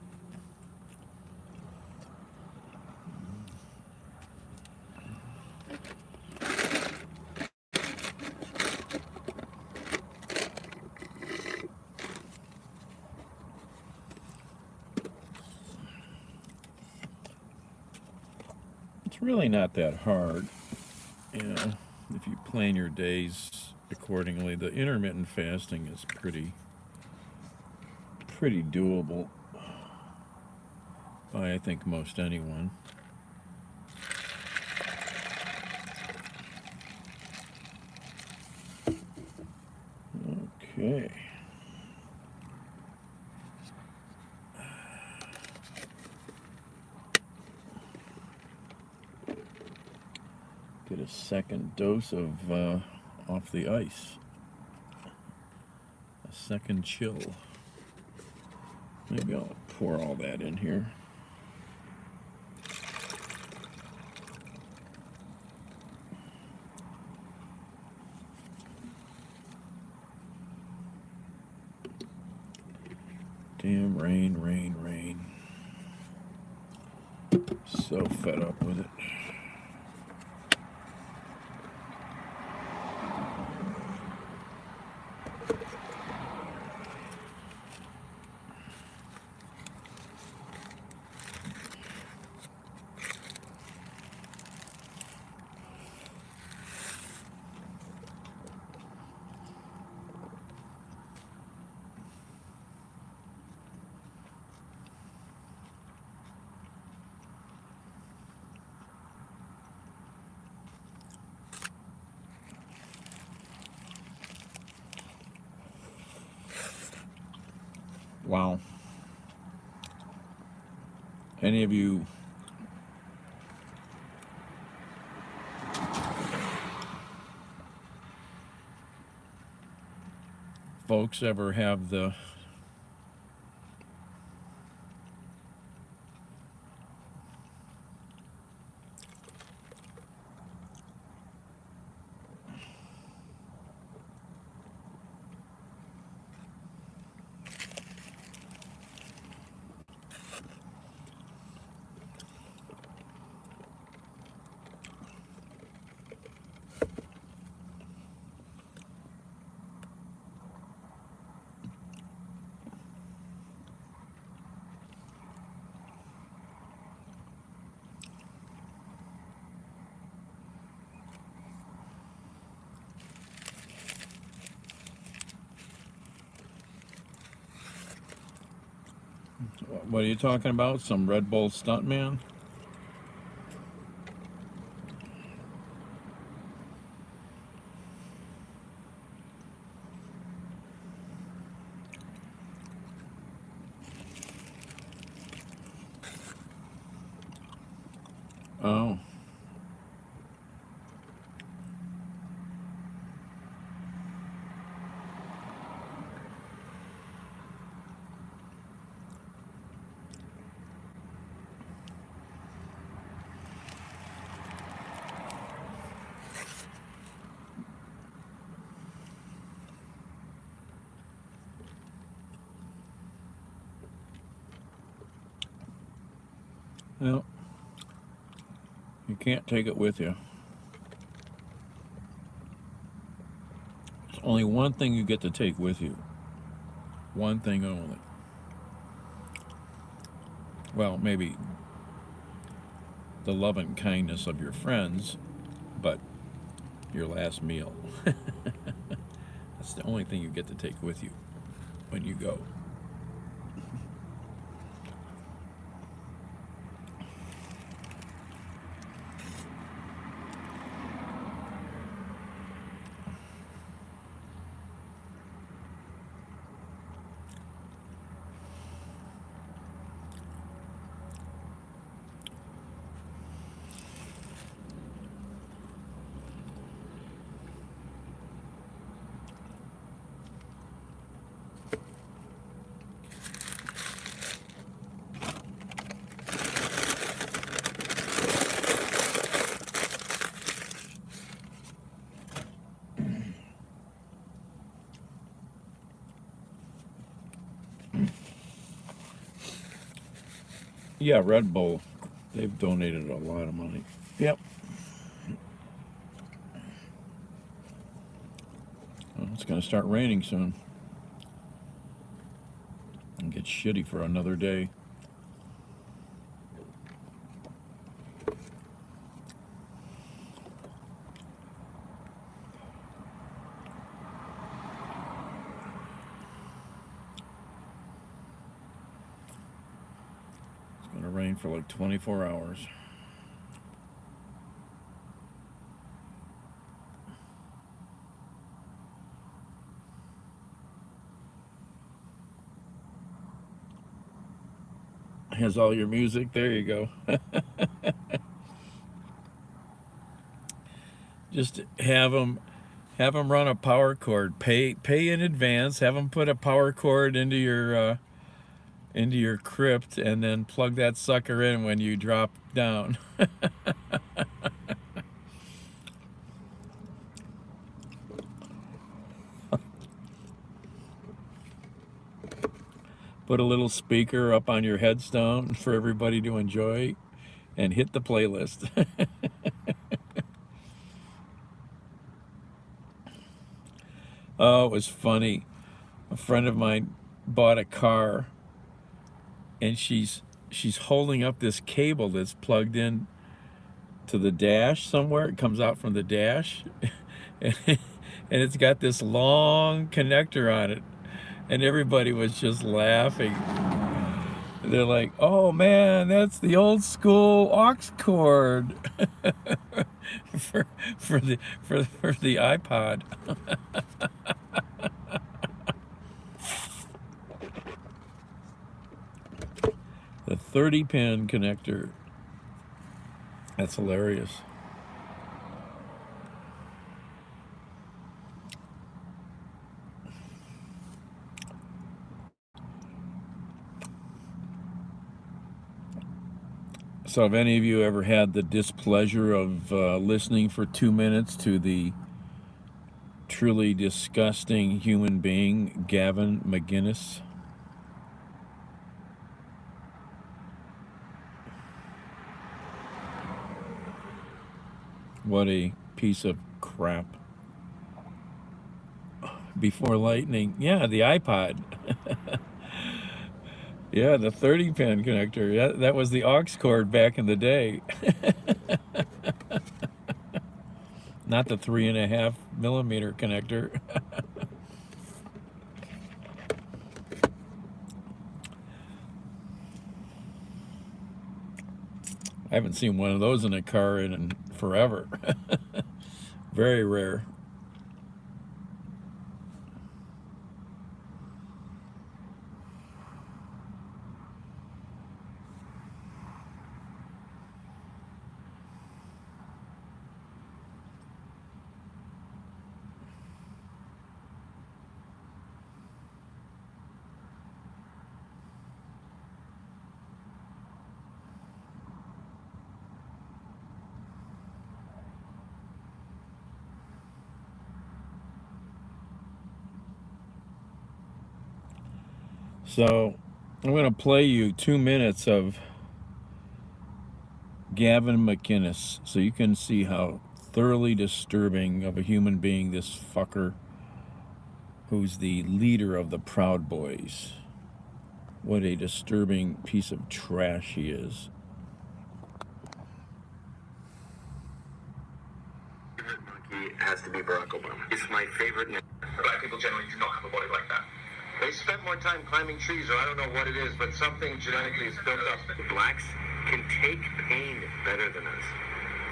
[SPEAKER 1] It's really not that hard, you know, if you plan your days accordingly. The intermittent fasting is pretty doable by, I think, most anyone. Okay. Get a second dose of off the ice. second chill. Maybe I'll pour all that in here. Damn rain, rain, rain. So fed up with it. Wow. Any of you folks ever have the what are you talking about? Some Red Bull stuntman? Oh. Well, you can't take it with you. There's only one thing you get to take with you. One thing only. Well, maybe the love and kindness of your friends, but your last meal. That's the only thing you get to take with you when you go. Yeah, Red Bull. They've donated a lot of money. Yep. Well, it's going to start raining soon. And get shitty for another day. It's going to rain for like 24 hours. Has all your music. There you go. Just have them Have them run a power cord. Pay in advance. Have them put a power cord into your crypt, and then plug that sucker in when you drop down. Put a little speaker up on your headstone for everybody to enjoy, and hit the playlist. Oh, it was funny. A friend of mine bought a car, and she's holding up this cable that's plugged in to the dash somewhere. It comes out from the dash, and it's got this long connector on it, and everybody was just laughing. They're like, "Oh man, that's the old school aux cord for the iPod." The 30-pin connector. That's hilarious. So have any of you ever had the displeasure of listening for 2 minutes to the truly disgusting human being, Gavin McInnes? What a piece of crap. Before lightning. Yeah, the iPod. Yeah, the 30-pin connector. That was the aux cord back in the day. Not the 3.5 millimeter connector. I haven't seen one of those in a car in forever. Very rare. So I'm going to play you 2 minutes of Gavin McInnes so you can see how thoroughly disturbing of a human being this fucker, who's the leader of the Proud Boys. What a disturbing piece of trash he is.
[SPEAKER 5] Favorite monkey has to be Barack Obama. It's my favorite. Black people generally do not have a body like that. They spend more time climbing trees, or I don't know what it is, but something genetically is built up. Blacks can take pain better than us.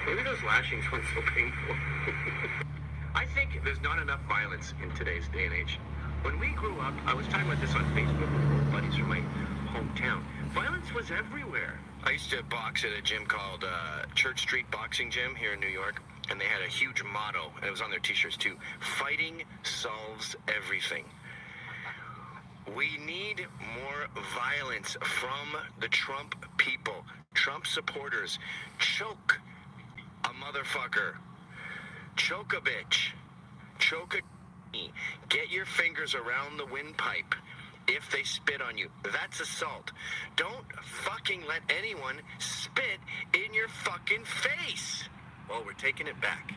[SPEAKER 5] Maybe those lashings weren't so painful. I think there's not enough violence in today's day and age. When we grew up, I was talking about this on Facebook with buddies from my hometown. Violence was everywhere. I used to box at a gym called Church Street Boxing Gym here in New York, and they had a huge motto, and it was on their t-shirts too: fighting solves everything. We need more violence from the Trump people, Trump supporters. Choke a motherfucker. Choke a bitch. Choke a... Get your fingers around the windpipe if they spit on you. That's assault. Don't fucking let anyone spit in your fucking face. Well, we're taking it back.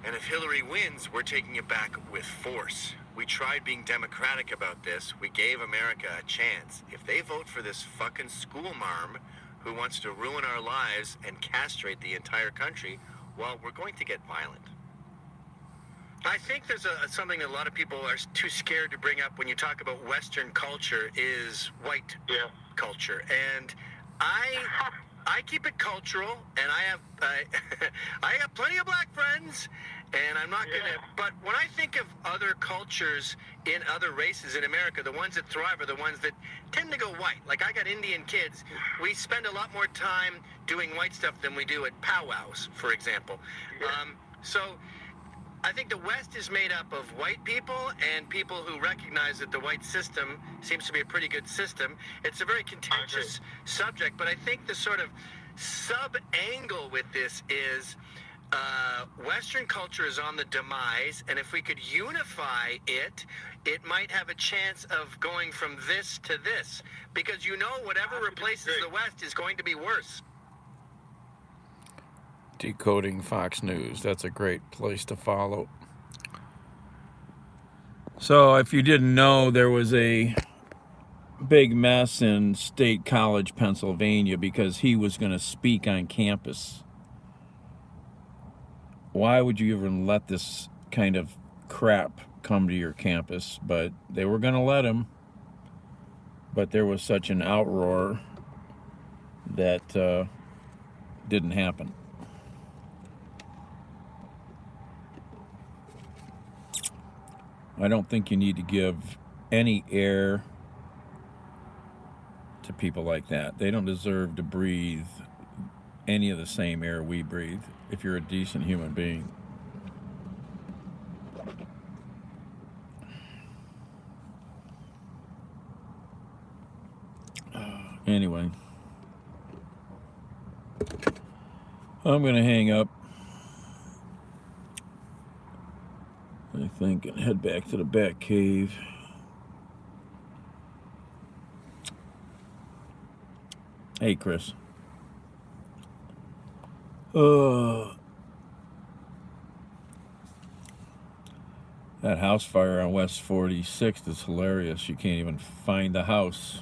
[SPEAKER 5] And if Hillary wins, we're taking it back with force. We tried being democratic about this. We gave America a chance. If they vote for this fucking school marm who wants to ruin our lives and castrate the entire country, well, we're going to get violent. I think there's something that a lot of people are too scared to bring up when you talk about Western culture is white culture. And I keep it cultural, and I have plenty of black friends, and I'm not gonna. But when I think of other cultures in other races in America, the ones that thrive are the ones that tend to go white. Like, I got Indian kids. We spend a lot more time doing white stuff than we do at powwows, for example. So I think the West is made up of white people and people who recognize that the white system seems to be a pretty good system. It's a very contentious subject, but I think the sort of sub-angle with this is Western culture is on the demise, and if we could unify it, it might have a chance of going from this to this, because whatever replaces the West is going to be worse.
[SPEAKER 1] Decoding Fox News. That's a great place to follow. So if you didn't know, there was a big mess in State College, Pennsylvania, because he was going to speak on campus. Why would you even let this kind of crap come to your campus? But they were going to let him. But there was such an outroar that didn't happen. I don't think you need to give any air to people like that. They don't deserve to breathe any of the same air we breathe if you're a decent human being. Anyway, I'm going to hang up, I think, and head back to the Bat Cave. Hey, Chris. That house fire on West 46th is hilarious. You can't even find the house.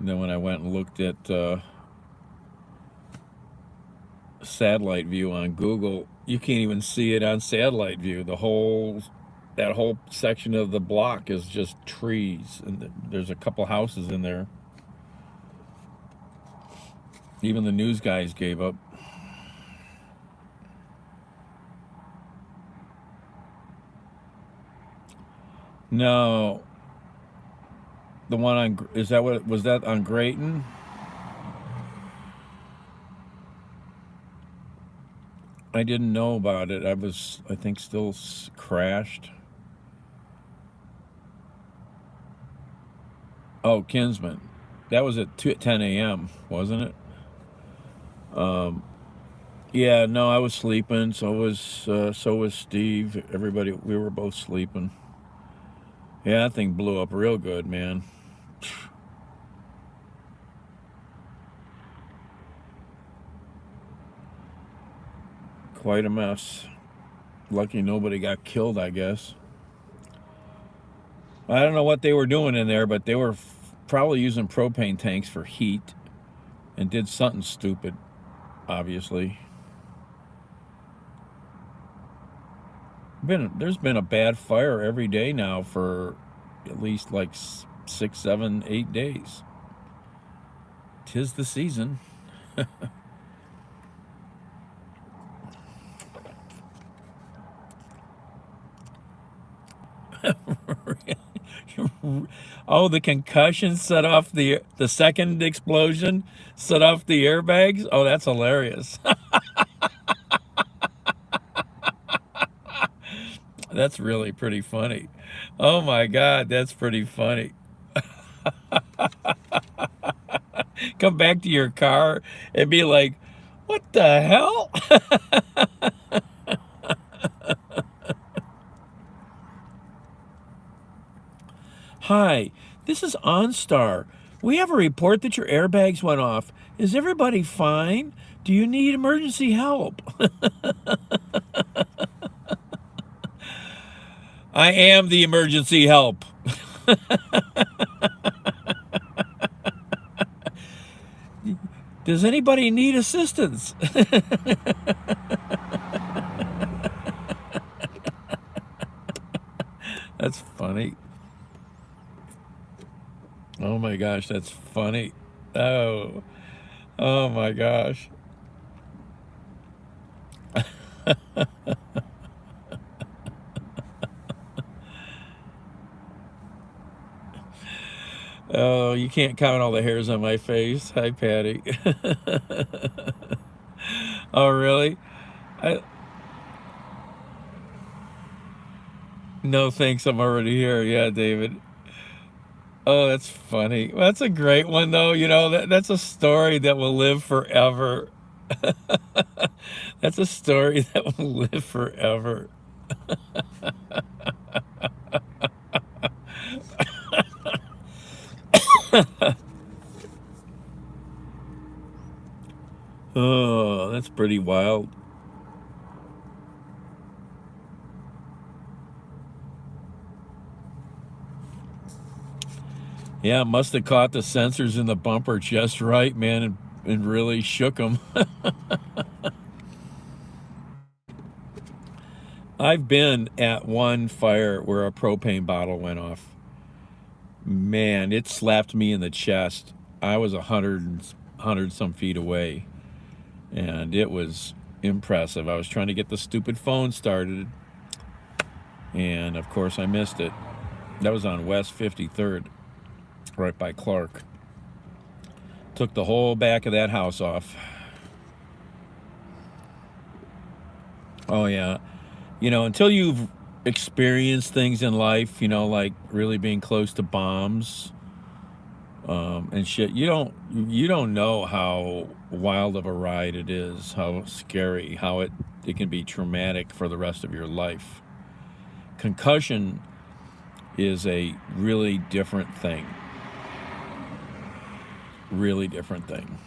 [SPEAKER 1] And then when I went and looked at satellite view on Google, you can't even see it on satellite view. That whole section of the block is just trees, and there's a couple houses in there. Even the news guys gave up. No. The one on, was that on Grayton? I didn't know about it. I think, still crashed. Oh, Kinsman. That was at 10 a.m., wasn't it? Yeah, no, I was sleeping. So was Steve. Everybody, we were both sleeping. Yeah, that thing blew up real good, man. Quite a mess. Lucky nobody got killed, I guess. I don't know what they were doing in there, but they were probably using propane tanks for heat and did something stupid, obviously. There's been a bad fire every day now for at least like 6, 7, 8 days. 'Tis the season. Oh, the concussion set off the second explosion, set off the airbags. Oh, that's hilarious. That's really pretty funny. Oh my God, that's pretty funny. Come back to your car and be like, what the hell? Hi, this is OnStar. We have a report that your airbags went off. Is everybody fine? Do you need emergency help? I am the emergency help. Does anybody need assistance? That's funny. Oh my gosh, that's funny. Oh my gosh. Oh, you can't count all the hairs on my face. Hi, Patty. Oh, really? I, no, thanks. I'm already here. Yeah, David. Oh, that's funny. Well, that's a great one, though. You know, that's a story that will live forever. That's a story that will live forever. Oh, that's pretty wild. Yeah, must have caught the sensors in the bumper just right, man, and really shook them. I've been at one fire where a propane bottle went off. Man, it slapped me in the chest. I was 100 some feet away, and it was impressive. I was trying to get the stupid phone started, and of course I missed it. That was on West 53rd, right by Clark. Took the whole back of that house off. Oh, yeah. You know, until you've experienced things in life, you know, like really being close to bombs, and shit, you don't know how wild of a ride it is, how scary, how it can be traumatic for the rest of your life. Concussion is a really different thing. Really different thing.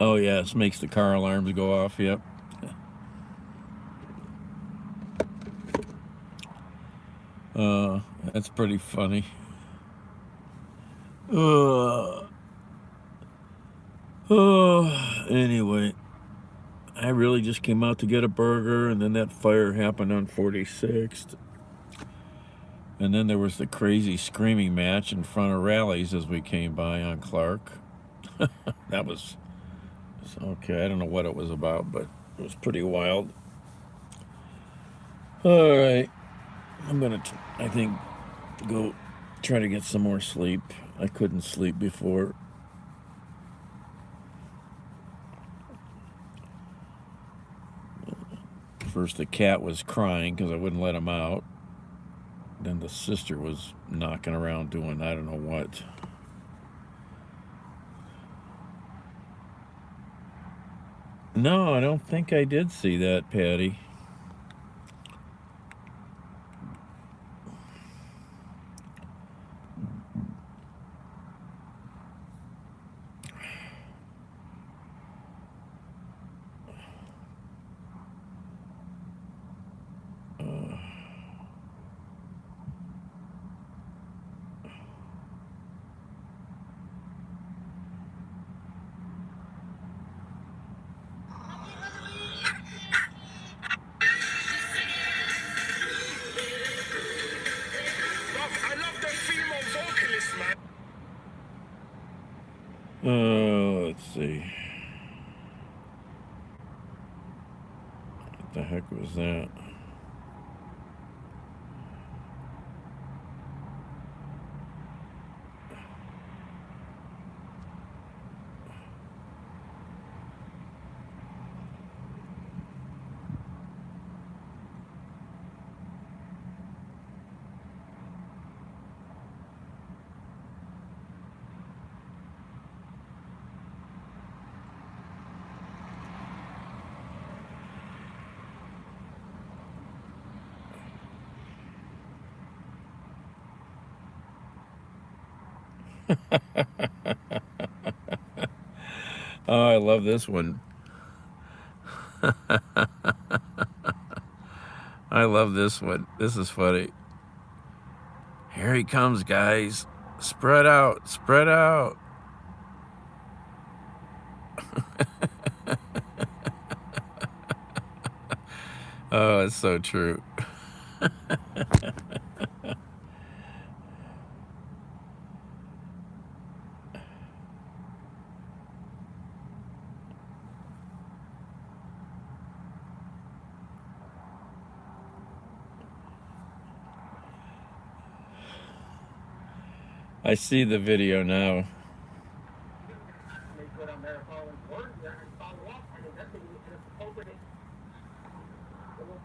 [SPEAKER 1] Oh, yes, makes the car alarms go off. Yep. That's pretty funny. Anyway, I really just came out to get a burger, and then that fire happened on 46th. And then there was the crazy screaming match in front of Rallies as we came by on Clark. That was okay. I don't know what it was about, but it was pretty wild. All right, I'm gonna, I think, go try to get some more sleep. I couldn't sleep before. First, the cat was crying because I wouldn't let him out. Then the sister was knocking around doing I don't know what. No, I don't think I did see that, Patty. Let's see. What the heck was that? Oh, I love this one. I love this one. This is funny. Here he comes, guys. Spread out, spread out. Oh, it's so true. I see the video now.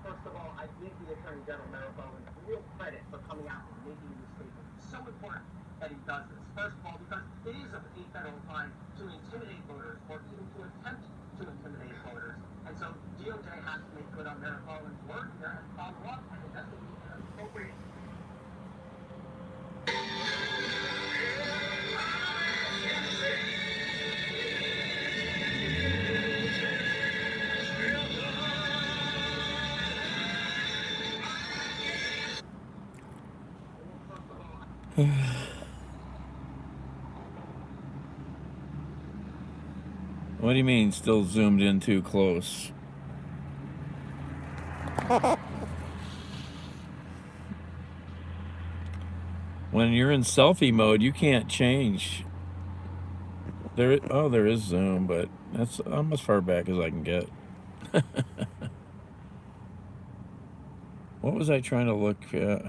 [SPEAKER 5] First of all, I give the Attorney General Merrick Garland real credit for coming out and making these statements. It's so important that he does this. First of all, because it is a federal crime to intimidate voters or even to attempt to intimidate voters. And so DOJ has to make good on Merrick Garland's word here and follow up and investigate an appropriate.
[SPEAKER 1] What do you mean still zoomed in too close? When you're in selfie mode, you can't change. There is zoom, but I'm as far back as I can get. What was I trying to look at?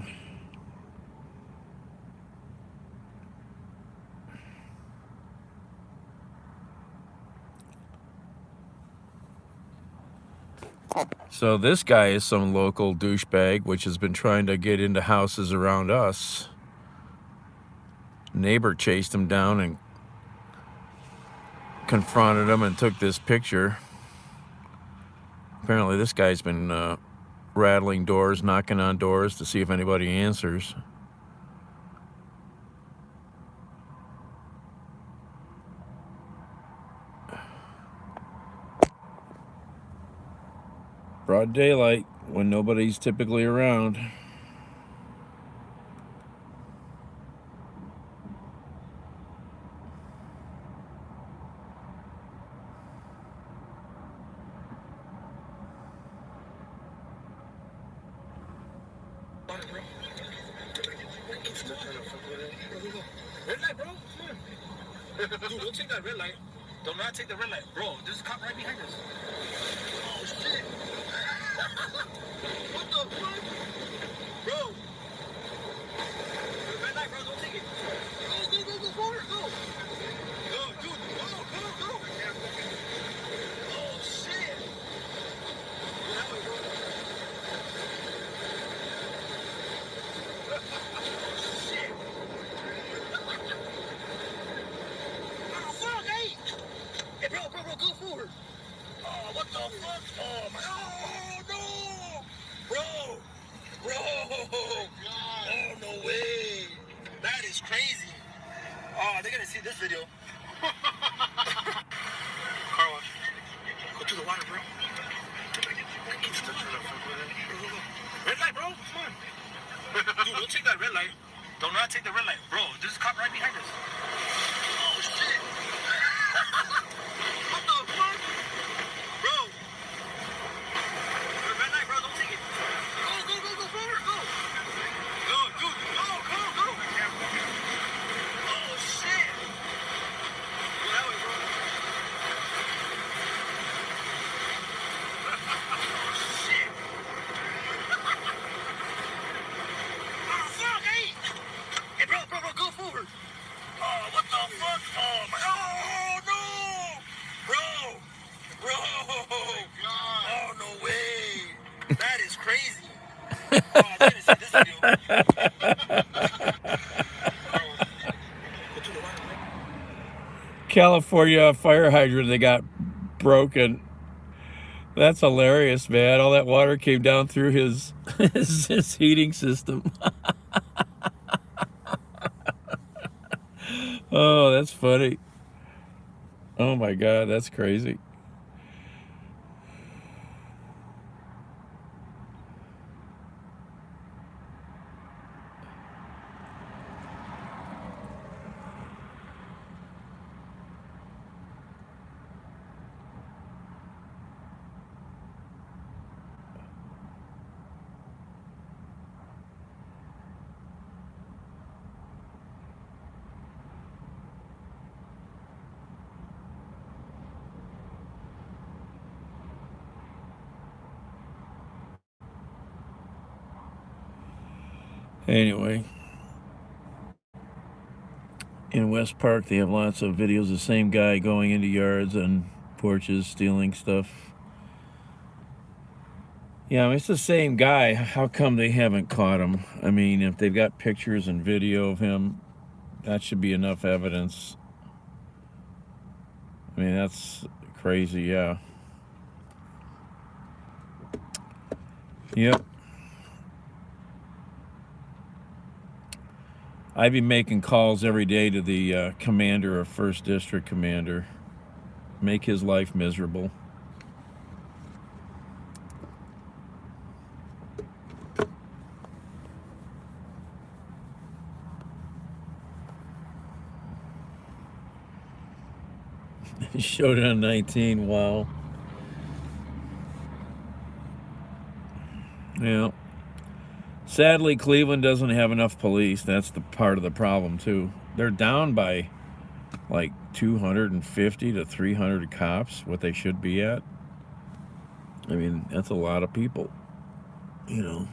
[SPEAKER 1] So this guy is some local douchebag, which has been trying to get into houses around us. Neighbor chased him down and confronted him and took this picture. Apparently this guy's been rattling doors, knocking on doors to see if anybody answers. Broad daylight when nobody's typically around.
[SPEAKER 5] Red light, bro. Dude, don't take that red light. Do not take the red light. Bro, there's a cop right behind us. Oh, shit. What the fuck? Bro. Red light, bro. Don't take it. Go forward. Go. Go, dude. Go. Oh, shit. Go that way, bro. Shit. Oh, fuck, hey. Hey, bro, go forward. Oh, what the fuck? Oh, my. Oh, no. Bro. Oh, no way. That is crazy. Oh, they're going to see this video. Car wash. Go to the water, bro. Red light, bro. Come on. Dude, don't take that red light. Do not take the red light. Bro, there's a cop right behind us. Oh, shit. What the fuck? Bro. Red light, bro. Don't take it. Go forward. Go. Go, dude. Go. Oh, shit. Go that way, bro. Shit. Oh, fuck, hey. Hey, bro, go forward. Oh, what the fuck? Oh, my. Oh, no. Bro. Oh, no way. That is crazy. Oh, I didn't see this video.
[SPEAKER 1] California fire hydrant, they got broken. That's hilarious, man. All that water came down through his his heating system. Oh, that's funny. Oh my God, that's crazy. Anyway. in West Park, they have lots of videos of the same guy going into yards and porches, stealing stuff. Yeah, I mean, it's the same guy. How come they haven't caught him? I mean, if they've got pictures and video of him, that should be enough evidence. I mean, that's crazy, yeah. Yep. I'd be making calls every day to the commander of 1st District Commander. Make his life miserable. Showed it on 19, wow. Yeah. Sadly, Cleveland doesn't have enough police. That's the part of the problem, too. They're down by like 250 to 300 cops, what they should be at. I mean, that's a lot of people, you know.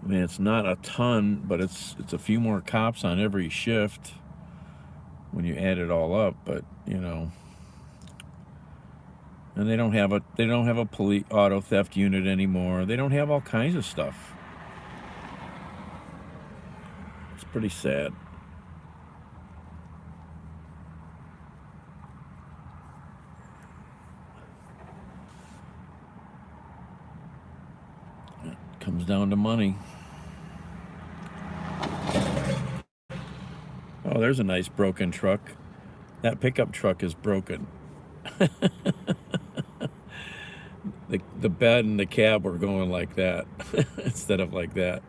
[SPEAKER 1] I mean, it's not a ton, but it's a few more cops on every shift when you add it all up, but, you know. And they don't have a police auto theft unit anymore. They don't have all kinds of stuff. It's pretty sad. It comes down to money. Oh, there's a nice broken truck. That pickup truck is broken. The bed and the cab were going like that instead of like that.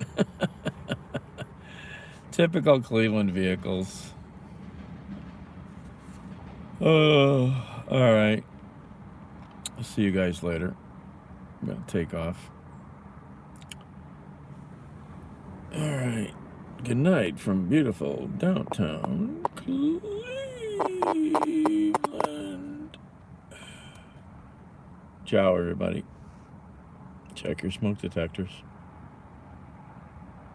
[SPEAKER 1] Typical Cleveland vehicles. Oh, all right. I'll see you guys later. I'm going to take off. All right. Good night from beautiful downtown Cleveland. Ciao, everybody. Check your smoke detectors.